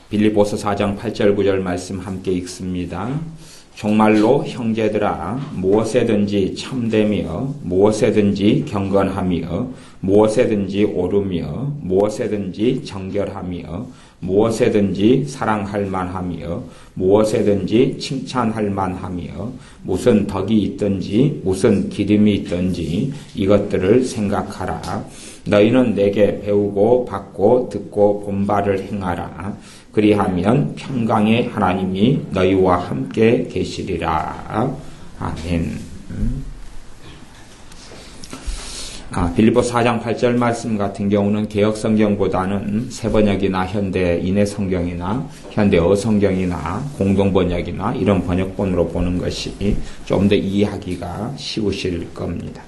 빌립보서 4장 8절 9절 말씀 함께 읽습니다. 정말로 형제들아 무엇에든지 참되며 무엇에든지 경건하며 무엇에든지 옳으며 무엇에든지 정결하며 무엇에든지 사랑할 만하며 무엇에든지 칭찬할 만하며 무슨 덕이 있든지 무슨 기름이 있든지 이것들을 생각하라. 너희는 내게 배우고 받고 듣고 본바를 행하라. 그리하면 평강의 하나님이 너희와 함께 계시리라. 아멘. 빌립보 4장 8절 말씀 같은 경우는 개역성경보다는 새번역이나 현대 인해성경이나 현대어 성경이나 공동번역이나 이런 번역본으로 보는 것이 좀 더 이해하기가 쉬우실 겁니다.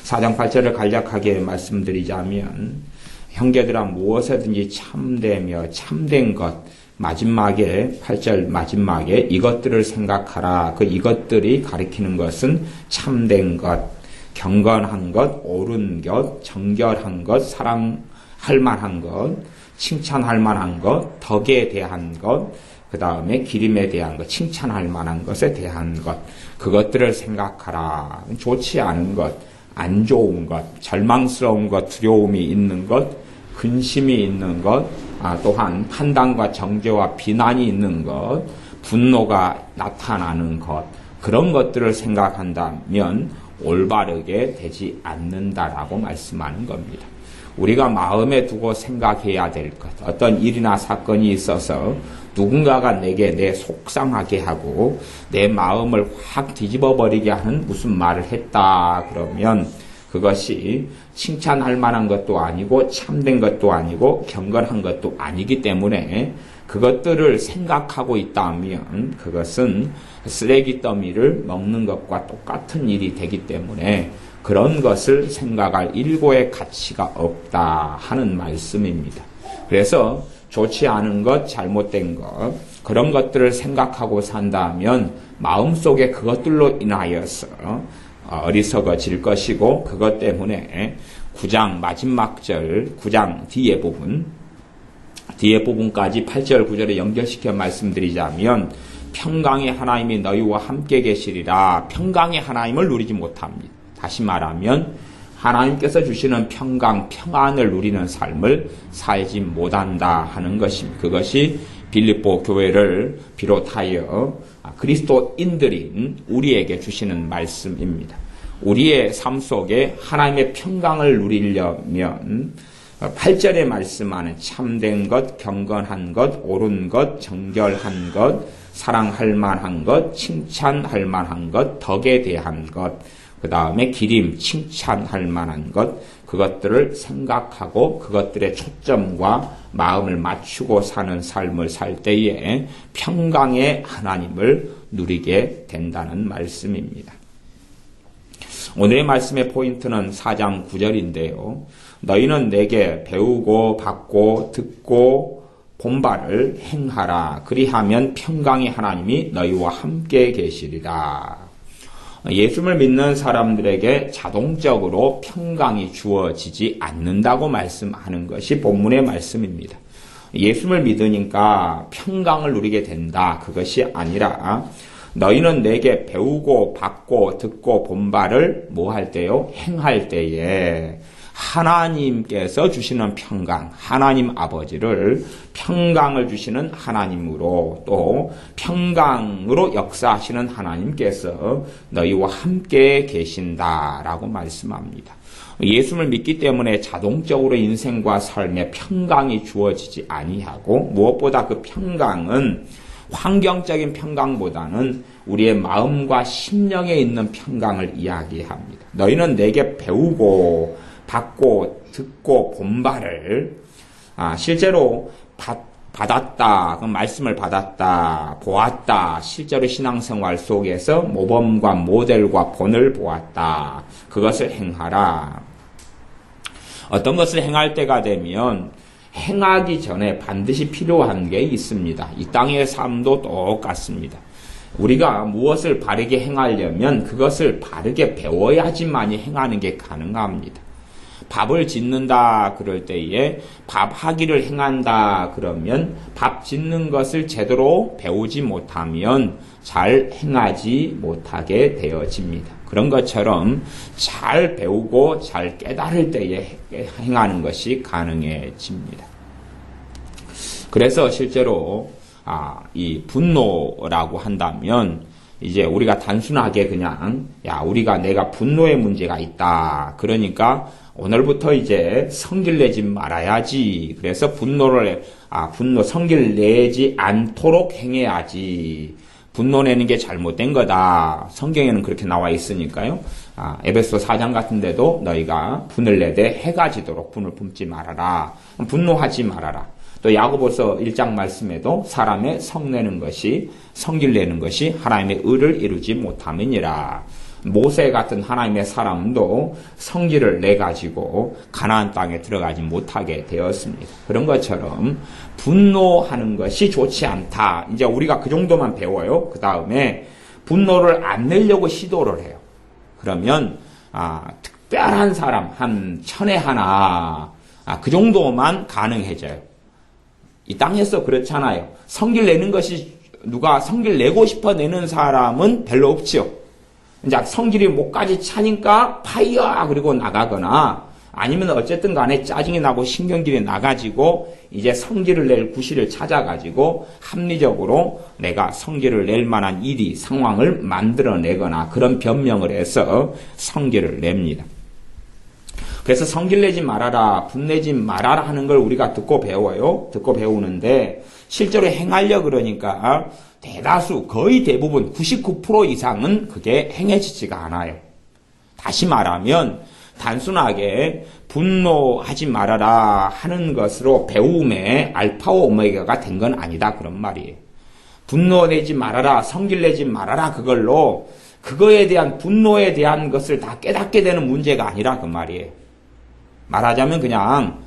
4장 8절을 간략하게 말씀드리자면 형제들아 무엇에든지 참되며 참된 것 마지막에 8절 마지막에 이것들을 생각하라. 그 이것들이 가리키는 것은 참된 것, 경건한 것, 옳은 것, 정결한 것, 사랑할 만한 것, 칭찬할 만한 것, 덕에 대한 것, 그 다음에 기림에 대한 것, 칭찬할 만한 것에 대한 것, 그것들을 생각하라. 좋지 않은 것, 안 좋은 것, 절망스러운 것, 두려움이 있는 것, 근심이 있는 것, 또한 판단과 정죄와 비난이 있는 것, 분노가 나타나는 것, 그런 것들을 생각한다면 올바르게 되지 않는다라고 말씀하는 겁니다. 우리가 마음에 두고 생각해야 될 것, 어떤 일이나 사건이 있어서 누군가가 내게 내 속상하게 하고 내 마음을 확 뒤집어버리게 하는 무슨 말을 했다 그러면 그것이 칭찬할 만한 것도 아니고 참된 것도 아니고 경건한 것도 아니기 때문에 그것들을 생각하고 있다면 그것은 쓰레기 더미를 먹는 것과 똑같은 일이 되기 때문에 그런 것을 생각할 일고의 가치가 없다 하는 말씀입니다. 그래서 좋지 않은 것, 잘못된 것, 그런 것들을 생각하고 산다면 마음속에 그것들로 인하여서 어리석어질 것이고 그것 때문에 9장 마지막 절, 9장 뒤에 부분까지 8절 9절에 연결시켜 말씀드리자면 평강의 하나님이 너희와 함께 계시리라. 평강의 하나님을 누리지 못합니다. 다시 말하면 하나님께서 주시는 평강, 평안을 누리는 삶을 살지 못한다 하는 것입니다. 그것이 빌립보 교회를 비롯하여 그리스도인들인 우리에게 주시는 말씀입니다. 우리의 삶 속에 하나님의 평강을 누리려면 8절에 말씀하는 참된 것, 경건한 것, 옳은 것, 정결한 것, 사랑할 만한 것, 칭찬할 만한 것, 덕에 대한 것, 그 다음에 기림, 칭찬할 만한 것, 그것들을 생각하고 그것들의 초점과 마음을 맞추고 사는 삶을 살 때에 평강의 하나님을 누리게 된다는 말씀입니다. 오늘의 말씀의 포인트는 4장 9절인데요. 너희는 내게 배우고 받고 듣고 본바를 행하라. 그리하면 평강의 하나님이 너희와 함께 계시리라. 예수를 믿는 사람들에게 자동적으로 평강이 주어지지 않는다고 말씀하는 것이 본문의 말씀입니다. 예수를 믿으니까 평강을 누리게 된다. 그것이 아니라 너희는 내게 배우고 받고 듣고 본바를 뭐 할 때요? 행할 때에 하나님께서 주시는 평강, 하나님 아버지를 평강을 주시는 하나님으로 또 평강으로 역사하시는 하나님께서 너희와 함께 계신다라고 말씀합니다. 예수를 믿기 때문에 자동적으로 인생과 삶에 평강이 주어지지 아니하고 무엇보다 그 평강은 환경적인 평강보다는 우리의 마음과 심령에 있는 평강을 이야기합니다. 너희는 내게 배우고 받고 듣고 본바를 실제로 받았다, 그 말씀을 받았다, 보았다, 실제로 신앙생활 속에서 모범과 모델과 본을 보았다. 그것을 행하라. 어떤 것을 행할 때가 되면 행하기 전에 반드시 필요한 게 있습니다. 이 땅의 삶도 똑같습니다. 우리가 무엇을 바르게 행하려면 그것을 바르게 배워야지만이 행하는 게 가능합니다. 밥을 짓는다 그럴 때에 밥 하기를 행한다 그러면 밥 짓는 것을 제대로 배우지 못하면 잘 행하지 못하게 되어집니다. 그런 것처럼 잘 배우고 잘 깨달을 때에 행하는 것이 가능해집니다. 그래서 실제로 이 분노라고 한다면 이제 우리가 단순하게 그냥 우리가 내가 분노의 문제가 있다. 그러니까 오늘부터 이제 성질 내지 말아야지. 그래서 성질 내지 않도록 행해야지. 분노 내는 게 잘못된 거다. 성경에는 그렇게 나와 있으니까요. 에베소 4장 같은 데도 너희가 분을 내되 해가 지도록 분을 품지 말아라. 분노하지 말아라. 또 야고보서 1장 말씀에도 사람의 성내는 것이 성질 내는 것이 하나님의 의를 이루지 못함이니라. 모세 같은 하나님의 사람도 성질을 내가지고 가나안 땅에 들어가지 못하게 되었습니다. 그런 것처럼 분노하는 것이 좋지 않다. 이제 우리가 그 정도만 배워요. 그 다음에 분노를 안 내려고 시도를 해요. 그러면 특별한 사람 한 1000에 하나 그 정도만 가능해져요. 이 땅에서 그렇잖아요. 성질 내는 것이 누가 성질 내고 싶어 내는 사람은 별로 없지요. 이제 성질이 목까지 차니까 파이어 그리고 나가거나 아니면 어쨌든 간에 짜증이 나고 신경질이 나가지고 이제 성질을 낼 구실을 찾아가지고 합리적으로 내가 성질을 낼 만한 일이 상황을 만들어내거나 그런 변명을 해서 성질을 냅니다. 그래서 성질 내지 말아라, 분내지 말아라 하는 걸 우리가 듣고 배워요. 듣고 배우는데 실제로 행하려 그러니까 대다수 거의 대부분 99% 이상은 그게 행해지지가 않아요. 다시 말하면 단순하게 분노하지 말아라 하는 것으로 배움의 알파와 오메가가 된 건 아니다 그런 말이에요. 분노내지 말아라, 성질 내지 말아라 그걸로 그거에 대한 분노에 대한 것을 다 깨닫게 되는 문제가 아니라 그 말이에요. 말하자면 그냥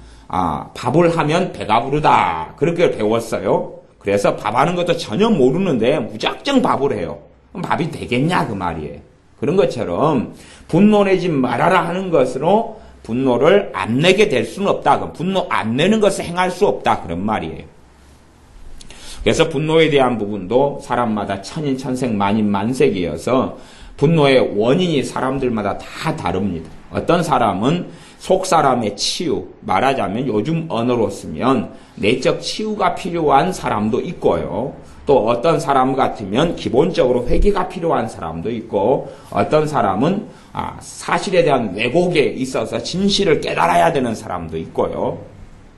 밥을 하면 배가 부르다 그렇게 배웠어요. 그래서 밥하는 것도 전혀 모르는데 무작정 밥을 해요. 그럼 밥이 되겠냐 그 말이에요. 그런 것처럼 분노내지 말아라 하는 것으로 분노를 안 내게 될 수는 없다. 분노 안 내는 것을 행할 수 없다 그런 말이에요. 그래서 분노에 대한 부분도 사람마다 천인천색 만인만색이어서 분노의 원인이 사람들마다 다 다릅니다. 어떤 사람은 속 사람의 치유, 말하자면 요즘 언어로 쓰면 내적 치유가 필요한 사람도 있고요. 또 어떤 사람 같으면 기본적으로 회개가 필요한 사람도 있고 어떤 사람은 사실에 대한 왜곡에 있어서 진실을 깨달아야 되는 사람도 있고요.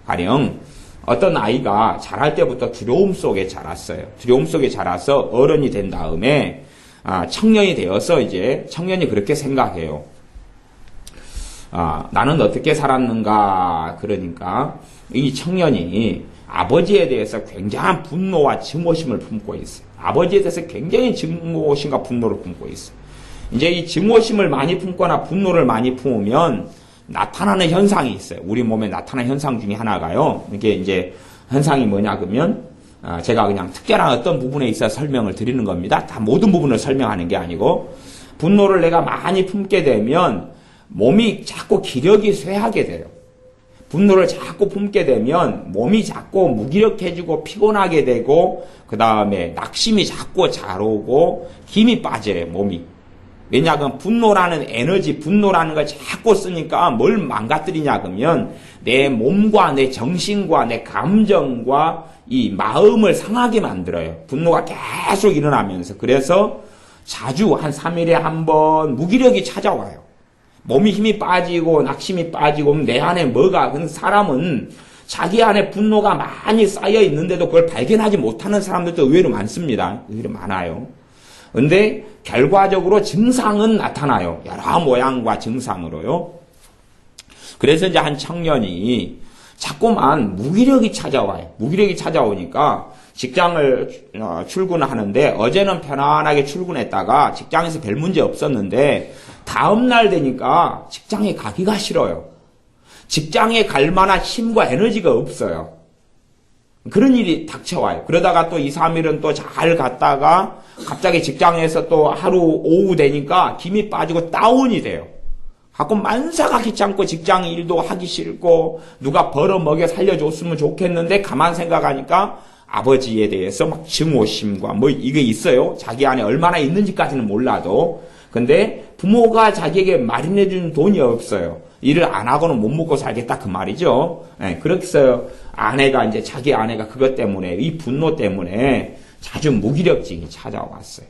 가령 어떤 아이가 자랄 때부터 두려움 속에 자랐어요. 두려움 속에 자라서 어른이 된 다음에 청년이 되어서 이제 청년이 그렇게 생각해요. 나는 어떻게 살았는가 그러니까 이 청년이 아버지에 대해서 굉장한 분노와 증오심을 품고 있어요. 아버지에 대해서 굉장히 증오심과 분노를 품고 있어요. 이제 이 증오심을 많이 품거나 분노를 많이 품으면 나타나는 현상이 있어요. 우리 몸에 나타나는 현상 중에 하나가요. 이게 이제 현상이 뭐냐 그러면 제가 그냥 특별한 어떤 부분에 있어 설명을 드리는 겁니다. 다 모든 부분을 설명하는 게 아니고 분노를 내가 많이 품게 되면 몸이 자꾸 기력이 쇠하게 돼요. 분노를 자꾸 품게 되면 몸이 자꾸 무기력해지고 피곤하게 되고 그 다음에 낙심이 자꾸 잘 오고 힘이 빠져요. 몸이. 왜냐하면 분노라는 에너지, 분노라는 걸 자꾸 쓰니까 뭘 망가뜨리냐 그러면 내 몸과 내 정신과 내 감정과 이 마음을 상하게 만들어요. 분노가 계속 일어나면서. 그래서 자주 한 3일에 한 번 무기력이 찾아와요. 몸이 힘이 빠지고 낙심이 빠지고 내 안에 뭐가 근데 사람은 자기 안에 분노가 많이 쌓여 있는데도 그걸 발견하지 못하는 사람들도 의외로 많습니다. 의외로 많아요. 근데 결과적으로 증상은 나타나요. 여러 모양과 증상으로요. 그래서 이제 한 청년이 자꾸만 무기력이 찾아와요. 무기력이 찾아오니까 직장을 출근하는데 어제는 편안하게 출근했다가 직장에서 별 문제 없었는데 다음날 되니까 직장에 가기가 싫어요. 직장에 갈 만한 힘과 에너지가 없어요. 그런 일이 닥쳐와요. 그러다가 또 2, 3일은 또 잘 갔다가 갑자기 직장에서 또 하루 오후 되니까 힘이 빠지고 다운이 돼요. 하고 만사가 귀찮고 직장 일도 하기 싫고 누가 벌어먹여 살려줬으면 좋겠는데 가만 생각하니까 아버지에 대해서 막 증오심과 뭐 이게 있어요. 자기 안에 얼마나 있는지까지는 몰라도. 근데 부모가 자기에게 마련해준 돈이 없어요. 일을 안 하고는 못 먹고 살겠다 그 말이죠. 네, 그래서 자기 아내가 그것 때문에 이 분노 때문에 자주 무기력증이 찾아왔어요.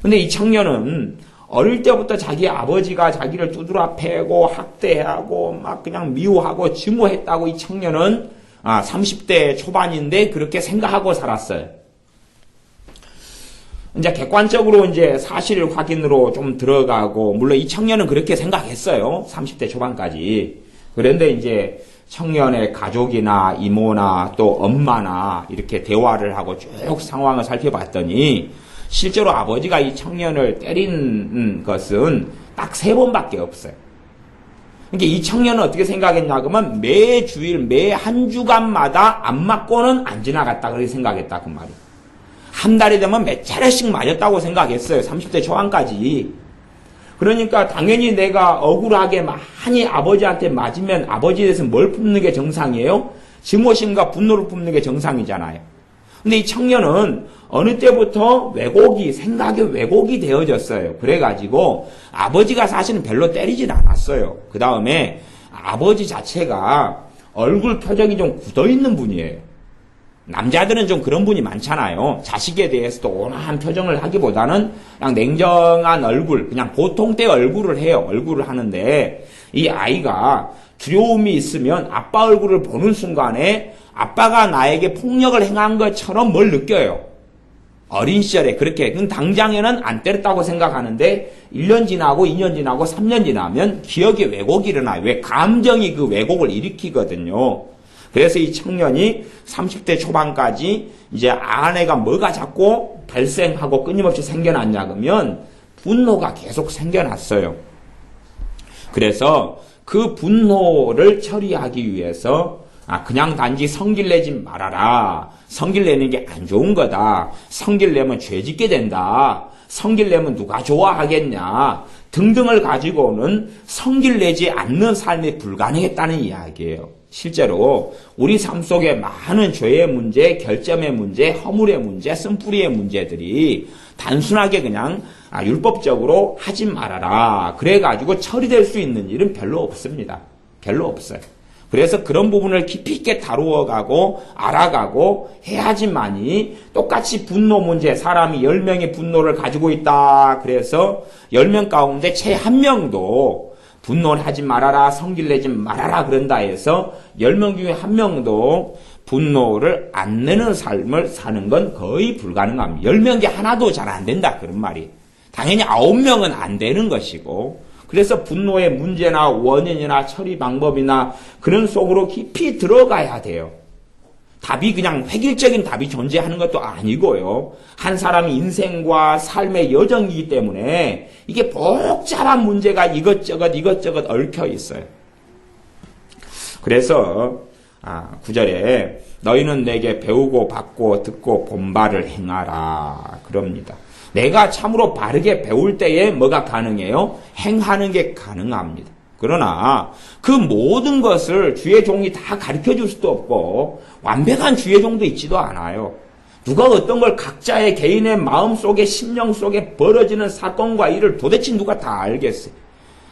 근데 이 청년은 어릴 때부터 자기 아버지가 자기를 두드러 패고 학대하고 막 그냥 미워하고 증오했다고 이 청년은 30대 초반인데 그렇게 생각하고 살았어요. 이제 객관적으로 이제 사실 확인으로 좀 들어가고, 물론 이 청년은 그렇게 생각했어요. 30대 초반까지. 그런데 이제 청년의 가족이나 이모나 또 엄마나 이렇게 대화를 하고 쭉 상황을 살펴봤더니 실제로 아버지가 이 청년을 때린 것은 딱 3번밖에 없어요. 그러니까 이 청년은 어떻게 생각했냐 그러면 매 주일 매 한 주간마다 안 맞고는 안 지나갔다 그렇게 생각했다 그 말이에요. 한 달이 되면 몇 차례씩 맞았다고 생각했어요. 30대 초반까지. 그러니까 당연히 내가 억울하게 많이 아버지한테 맞으면 아버지에 대해서 뭘 품는 게 정상이에요? 증오심과 분노를 품는 게 정상이잖아요. 근데 이 청년은 어느 때부터 생각의 왜곡이 되어졌어요. 그래가지고 아버지가 사실은 별로 때리진 않았어요. 그 다음에 아버지 자체가 얼굴 표정이 좀 굳어있는 분이에요. 남자들은 좀 그런 분이 많잖아요. 자식에 대해서도 온화한 표정을 하기보다는 그냥 냉정한 얼굴, 그냥 보통 때 얼굴을 해요. 얼굴을 하는데 이 아이가 두려움이 있으면 아빠 얼굴을 보는 순간에 아빠가 나에게 폭력을 행한 것처럼 뭘 느껴요. 어린 시절에 그렇게 당장에는 안 때렸다고 생각하는데 1년 지나고 2년 지나고 3년 지나면 기억의 왜곡이 일어나요. 왜? 감정이 그 왜곡을 일으키거든요. 그래서 이 청년이 30대 초반까지 이제 아내가 뭐가 자꾸 발생하고 끊임없이 생겨났냐 그러면 분노가 계속 생겨났어요. 그래서 그 분노를 처리하기 위해서 그냥 단지 성질 내지 말아라. 성질 내는 게 안 좋은 거다. 성질 내면 죄 짓게 된다. 성질 내면 누가 좋아하겠냐. 등등을 가지고는 성질 내지 않는 삶이 불가능했다는 이야기예요. 실제로 우리 삶 속에 많은 죄의 문제, 결점의 문제, 허물의 문제, 쓴뿌리의 문제들이 단순하게 그냥 율법적으로 하지 말아라. 그래가지고 처리될 수 있는 일은 별로 없습니다. 별로 없어요. 그래서 그런 부분을 깊이 있게 다루어가고 알아가고 해야지만이 똑같이 분노 문제, 사람이 10명의 분노를 가지고 있다. 그래서 10명 가운데 채 1명도 분노를 하지 말아라, 성질 내지 말아라 그런다 해서 10명 중에 1명도 분노를 안 내는 삶을 사는 건 거의 불가능합니다. 10명 중에 하나도 잘 안 된다 그런 말이. 당연히 9명은 안 되는 것이고, 그래서 분노의 문제나 원인이나 처리 방법이나 그런 속으로 깊이 들어가야 돼요. 답이 그냥 획일적인 답이 존재하는 것도 아니고요. 한 사람의 인생과 삶의 여정이기 때문에 이게 복잡한 문제가 이것저것 얽혀 있어요. 그래서 9절에 너희는 내게 배우고 받고 듣고 본바를 행하라 그럽니다. 내가 참으로 바르게 배울 때에 뭐가 가능해요? 행하는 게 가능합니다. 그러나 그 모든 것을 주의 종이 다 가르쳐줄 수도 없고 완벽한 주의 종도 있지도 않아요. 누가 어떤 걸 각자의 개인의 마음속에 심령 속에 벌어지는 사건과 일을 도대체 누가 다 알겠어요.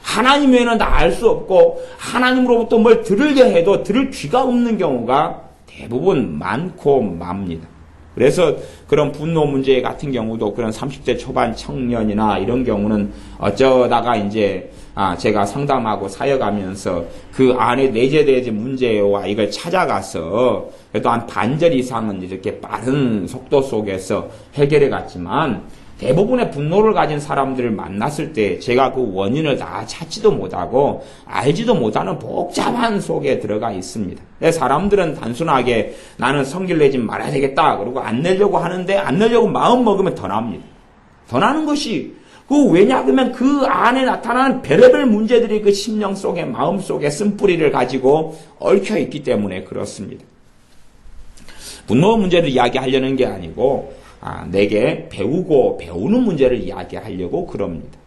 하나님 외에는 다 알 수 없고 하나님으로부터 뭘 들으려 해도 들을 귀가 없는 경우가 대부분 많고 맙니다. 그래서 그런 분노 문제 같은 경우도 그런 30대 초반 청년이나 이런 경우는 어쩌다가 이제 제가 상담하고 사역하면서 그 안에 내재되어진 문제와 이걸 찾아가서 그래도 한 반절 이상은 이렇게 빠른 속도 속에서 해결해 갔지만 대부분의 분노를 가진 사람들을 만났을 때 제가 그 원인을 다 찾지도 못하고 알지도 못하는 복잡한 속에 들어가 있습니다. 사람들은 단순하게 나는 성질 내지 말아야 되겠다 그러고 안 내려고 하는데 안 내려고 마음 먹으면 더 납니다. 더 나는 것이 왜냐하면 그 안에 나타나는 별의별 문제들이 그 심령 속에 마음 속에 쓴뿌리를 가지고 얽혀 있기 때문에 그렇습니다. 분노 문제를 이야기하려는 게 아니고 내게 배우고 배우는 문제를 이야기하려고 그럽니다.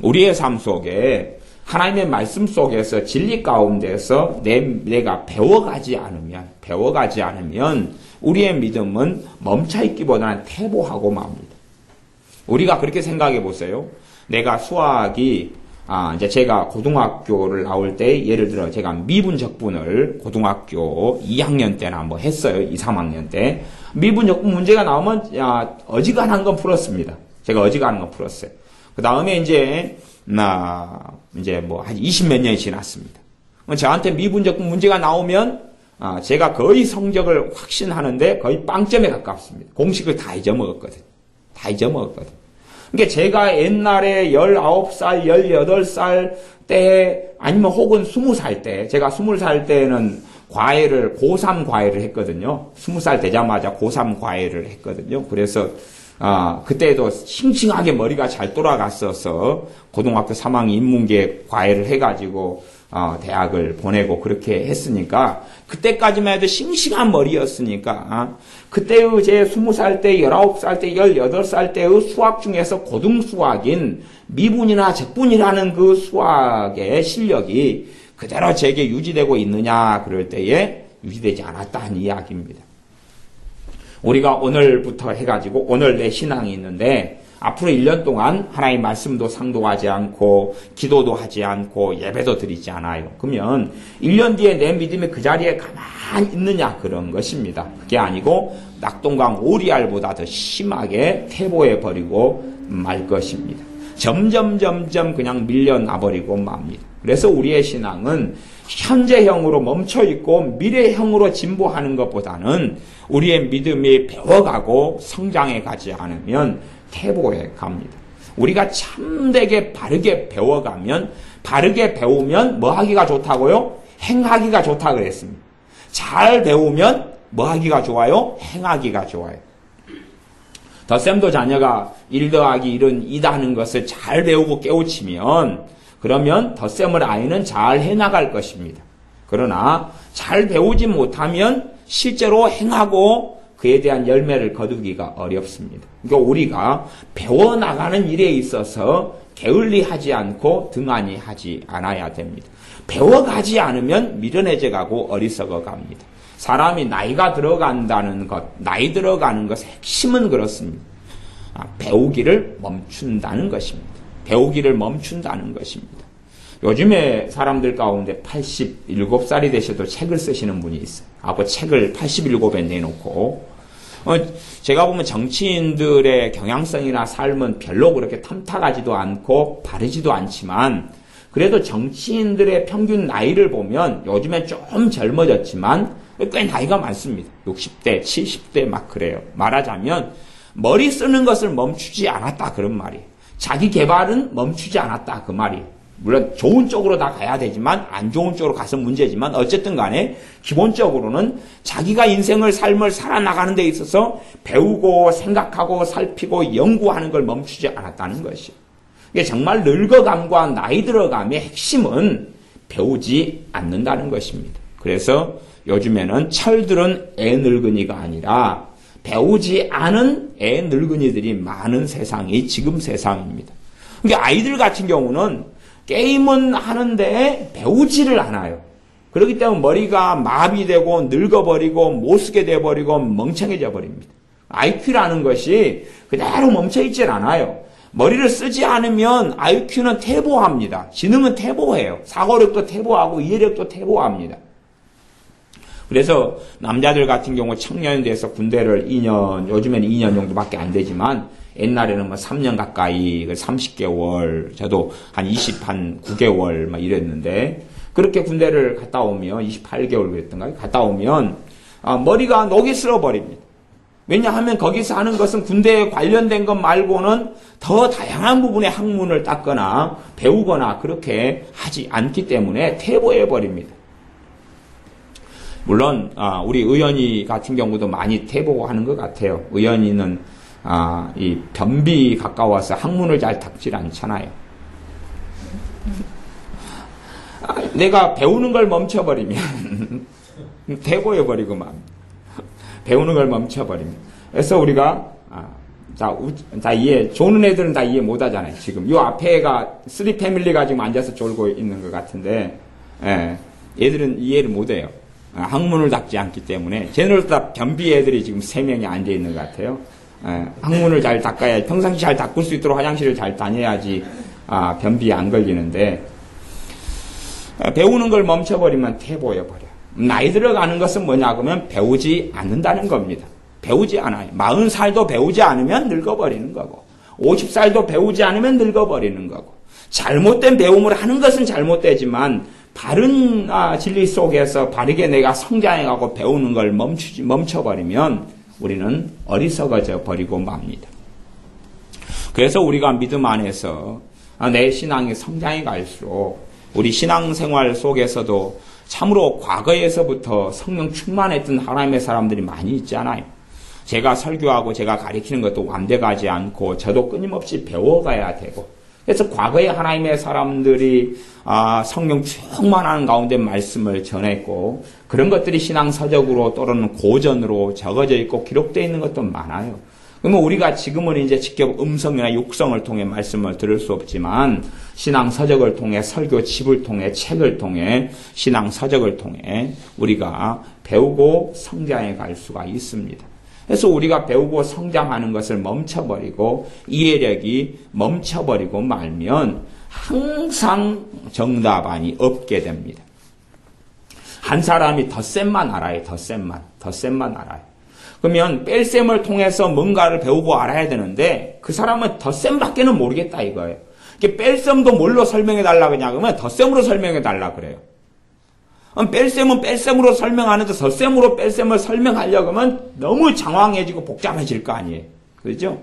우리의 삶 속에 하나님의 말씀 속에서 진리 가운데서 내가 배워가지 않으면 우리의 믿음은 멈춰있기보다는 퇴보하고 맙니다. 우리가 그렇게 생각해 보세요. 내가 수학이 이제 제가 고등학교를 나올 때 예를 들어 제가 미분적분을 고등학교 2학년 때나 뭐 했어요. 2, 3학년 때. 미분적분 문제가 나오면 어지간한 건 풀었습니다. 제가 어지간한 건 풀었어요. 그 다음에 이제 뭐 한 20몇 년이 지났습니다. 저한테 미분적분 문제가 나오면 제가 거의 성적을 확신하는데 거의 빵점에 가깝습니다. 공식을 다 잊어먹었거든요. 그러니까 제가 옛날에 19살, 18살 때 아니면 혹은 20살 때 제가 20살 때는 고3 과외를 했거든요. 20살 되자마자 고3 과외를 했거든요. 그래서 그때도 싱싱하게 머리가 잘 돌아갔어서 고등학교 3학년 인문계 과외를 해가지고 대학을 보내고 그렇게 했으니까 그때까지만 해도 싱싱한 머리였으니까 그때의 제 20살 때, 19살 때, 18살 때의 수학 중에서 고등수학인 미분이나 적분이라는 그 수학의 실력이 그대로 제게 유지되고 있느냐 그럴 때에 유지되지 않았다는 이야기입니다. 우리가 오늘부터 해가지고 오늘 내 신앙이 있는데 앞으로 1년 동안 하나님 말씀도 상도하지 않고 기도도 하지 않고 예배도 드리지 않아요. 그러면 1년 뒤에 내 믿음이 그 자리에 가만히 있느냐 그런 것입니다. 그게 아니고 낙동강 오리알보다 더 심하게 퇴보해버리고 말 것입니다. 점점 그냥 밀려나버리고 맙니다. 그래서 우리의 신앙은 현재형으로 멈춰있고 미래형으로 진보하는 것보다는 우리의 믿음이 배워가고 성장해 가지 않으면 퇴보해 갑니다. 우리가 참되게 바르게 배워가면 바르게 배우면 뭐 하기가 좋다고요? 행하기가 좋다 그랬습니다. 잘 배우면 뭐 하기가 좋아요? 행하기가 좋아요. 덧셈도 자녀가 1 더하기 1은 2다 하는 것을 잘 배우고 깨우치면 그러면 덧셈을 아이는 잘 해나갈 것입니다. 그러나 잘 배우지 못하면 실제로 행하고 그에 대한 열매를 거두기가 어렵습니다. 그러니까 우리가 배워나가는 일에 있어서 게을리하지 않고 등한히 하지 않아야 됩니다. 배워가지 않으면 미련해져 가고 어리석어 갑니다. 사람이 나이가 들어간다는 것, 나이 들어가는 것의 핵심은 그렇습니다. 배우기를 멈춘다는 것입니다. 요즘에 사람들 가운데 87살이 되셔도 책을 쓰시는 분이 있어요. 그 책을 87에 내놓고 제가 보면 정치인들의 경향성이나 삶은 별로 그렇게 탐탁하지도 않고 바르지도 않지만 그래도 정치인들의 평균 나이를 보면 요즘엔 좀 젊어졌지만 꽤 나이가 많습니다. 60대, 70대 막 그래요. 말하자면 머리 쓰는 것을 멈추지 않았다 그런 말이에요. 자기 개발은 멈추지 않았다 그 말이에요. 물론 좋은 쪽으로 다 가야 되지만 안 좋은 쪽으로 가서 문제지만 어쨌든 간에 기본적으로는 자기가 삶을 살아나가는 데 있어서 배우고 생각하고 살피고 연구하는 걸 멈추지 않았다는 것이에요. 이게 정말 늙어감과 나이 들어감의 핵심은 배우지 않는다는 것입니다. 그래서 요즘에는 철들은 애 늙은이가 아니라 배우지 않은 애 늙은이들이 많은 세상이 지금 세상입니다. 그러니까 아이들 같은 경우는 게임은 하는데 배우지를 않아요. 그렇기 때문에 머리가 마비되고 늙어버리고 못쓰게 돼버리고 멍청해져 버립니다. IQ라는 것이 그대로 멈춰있질 않아요. 머리를 쓰지 않으면 IQ는 퇴보합니다. 지능은 퇴보해요. 사고력도 퇴보하고 이해력도 퇴보합니다. 그래서 남자들 같은 경우 청년에 대해서 군대를 2년, 요즘에는 2년 정도밖에 안 되지만 옛날에는 3년 가까이 30개월, 저도 한 9개월 막 이랬는데 그렇게 군대를 갔다 오면 28개월 그랬던가요? 갔다 오면 머리가 녹이 슬어 버립니다. 왜냐하면 거기서 하는 것은 군대에 관련된 것 말고는 더 다양한 부분의 학문을 닦거나 배우거나 그렇게 하지 않기 때문에 퇴보해 버립니다. 물론 우리 의연이 같은 경우도 많이 퇴보하는 것 같아요. 의연이는 이 변비 가까워서 학문을 잘 닦질 않잖아요. 내가 배우는 걸 멈춰버리면 퇴보해버리고 맙니다. 배우는 걸 멈춰버립니다. 그래서 우리가 다 이해, 조는 애들은 다 이해 못 하잖아요, 지금. 요 앞에 애가 3 패밀리가 지금 앉아서 졸고 있는 것 같은데, 예, 얘들은 이해를 못 해요. 항문을 닫지 않기 때문에. 쟤네들 다 변비 애들이 지금 3명이 앉아 있는 것 같아요. 예, 항문을 잘 닦아야, 평상시 잘 닦을 수 있도록 화장실을 잘 다녀야지, 변비에 안 걸리는데, 배우는 걸 멈춰버리면 퇴보해버려. 나이 들어가는 것은 뭐냐, 그러면 배우지 않는다는 겁니다. 배우지 않아요. 40살도 배우지 않으면 늙어버리는 거고, 50살도 배우지 않으면 늙어버리는 거고, 잘못된 배움을 하는 것은 잘못되지만, 바른 진리 속에서 바르게 내가 성장해가고 배우는 걸 멈춰버리면, 우리는 어리석어져 버리고 맙니다. 그래서 우리가 믿음 안에서 내 신앙이 성장해 갈수록, 우리 신앙생활 속에서도 참으로 과거에서부터 성령 충만했던 하나님의 사람들이 많이 있잖아요. 제가 설교하고 제가 가르치는 것도 완벽하지 않고 저도 끊임없이 배워가야 되고, 그래서 과거에 하나님의 사람들이 성령 충만한 가운데 말씀을 전했고, 그런 것들이 신앙서적으로 또는 고전으로 적어져 있고 기록되어 있는 것도 많아요. 그러면 우리가 지금은 이제 직접 음성이나 육성을 통해 말씀을 들을 수 없지만, 신앙서적을 통해, 설교집을 통해, 책을 통해, 신앙서적을 통해 우리가 배우고 성장해 갈 수가 있습니다. 그래서 우리가 배우고 성장하는 것을 멈춰버리고, 이해력이 멈춰버리고 말면 항상 정답안이 없게 됩니다. 한 사람이 덧셈만 알아요. 덧셈만 알아요. 그러면 뺄셈을 통해서 뭔가를 배우고 알아야 되는데, 그 사람은 덧셈밖에는 모르겠다 이거예요. 뺄셈도 뭘로 설명해 달라 그러냐 그러면 덧셈으로 설명해 달라 그래요. 뺄셈은 뺄셈으로 설명하는데 덧셈으로 뺄셈을 설명하려고 하면 너무 장황해지고 복잡해질 거 아니에요. 그렇죠?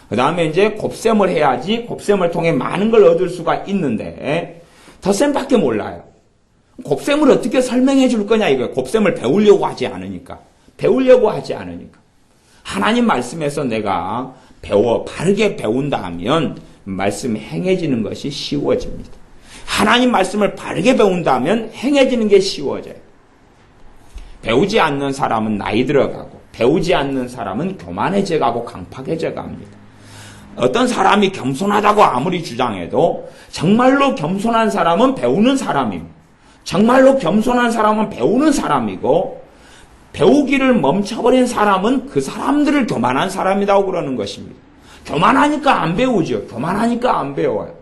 그 다음에 이제 곱셈을 해야지 곱셈을 통해 많은 걸 얻을 수가 있는데, 덧셈밖에 몰라요. 곱셈을 어떻게 설명해 줄 거냐 이거예요. 곱셈을 배우려고 하지 않으니까. 하나님 말씀에서 내가 바르게 배운다 하면 말씀이 행해지는 것이 쉬워집니다. 하나님 말씀을 바르게 배운다면 행해지는 게 쉬워져요. 배우지 않는 사람은 나이 들어가고, 배우지 않는 사람은 교만해져 가고 강팍해져 갑니다. 어떤 사람이 겸손하다고 아무리 주장해도 정말로 겸손한 사람은 배우는 사람입니다. 정말로 겸손한 사람은 배우는 사람이고, 배우기를 멈춰버린 사람은 그 사람들을 교만한 사람이라고 그러는 것입니다. 교만하니까 안 배우죠. 교만하니까 안 배워요.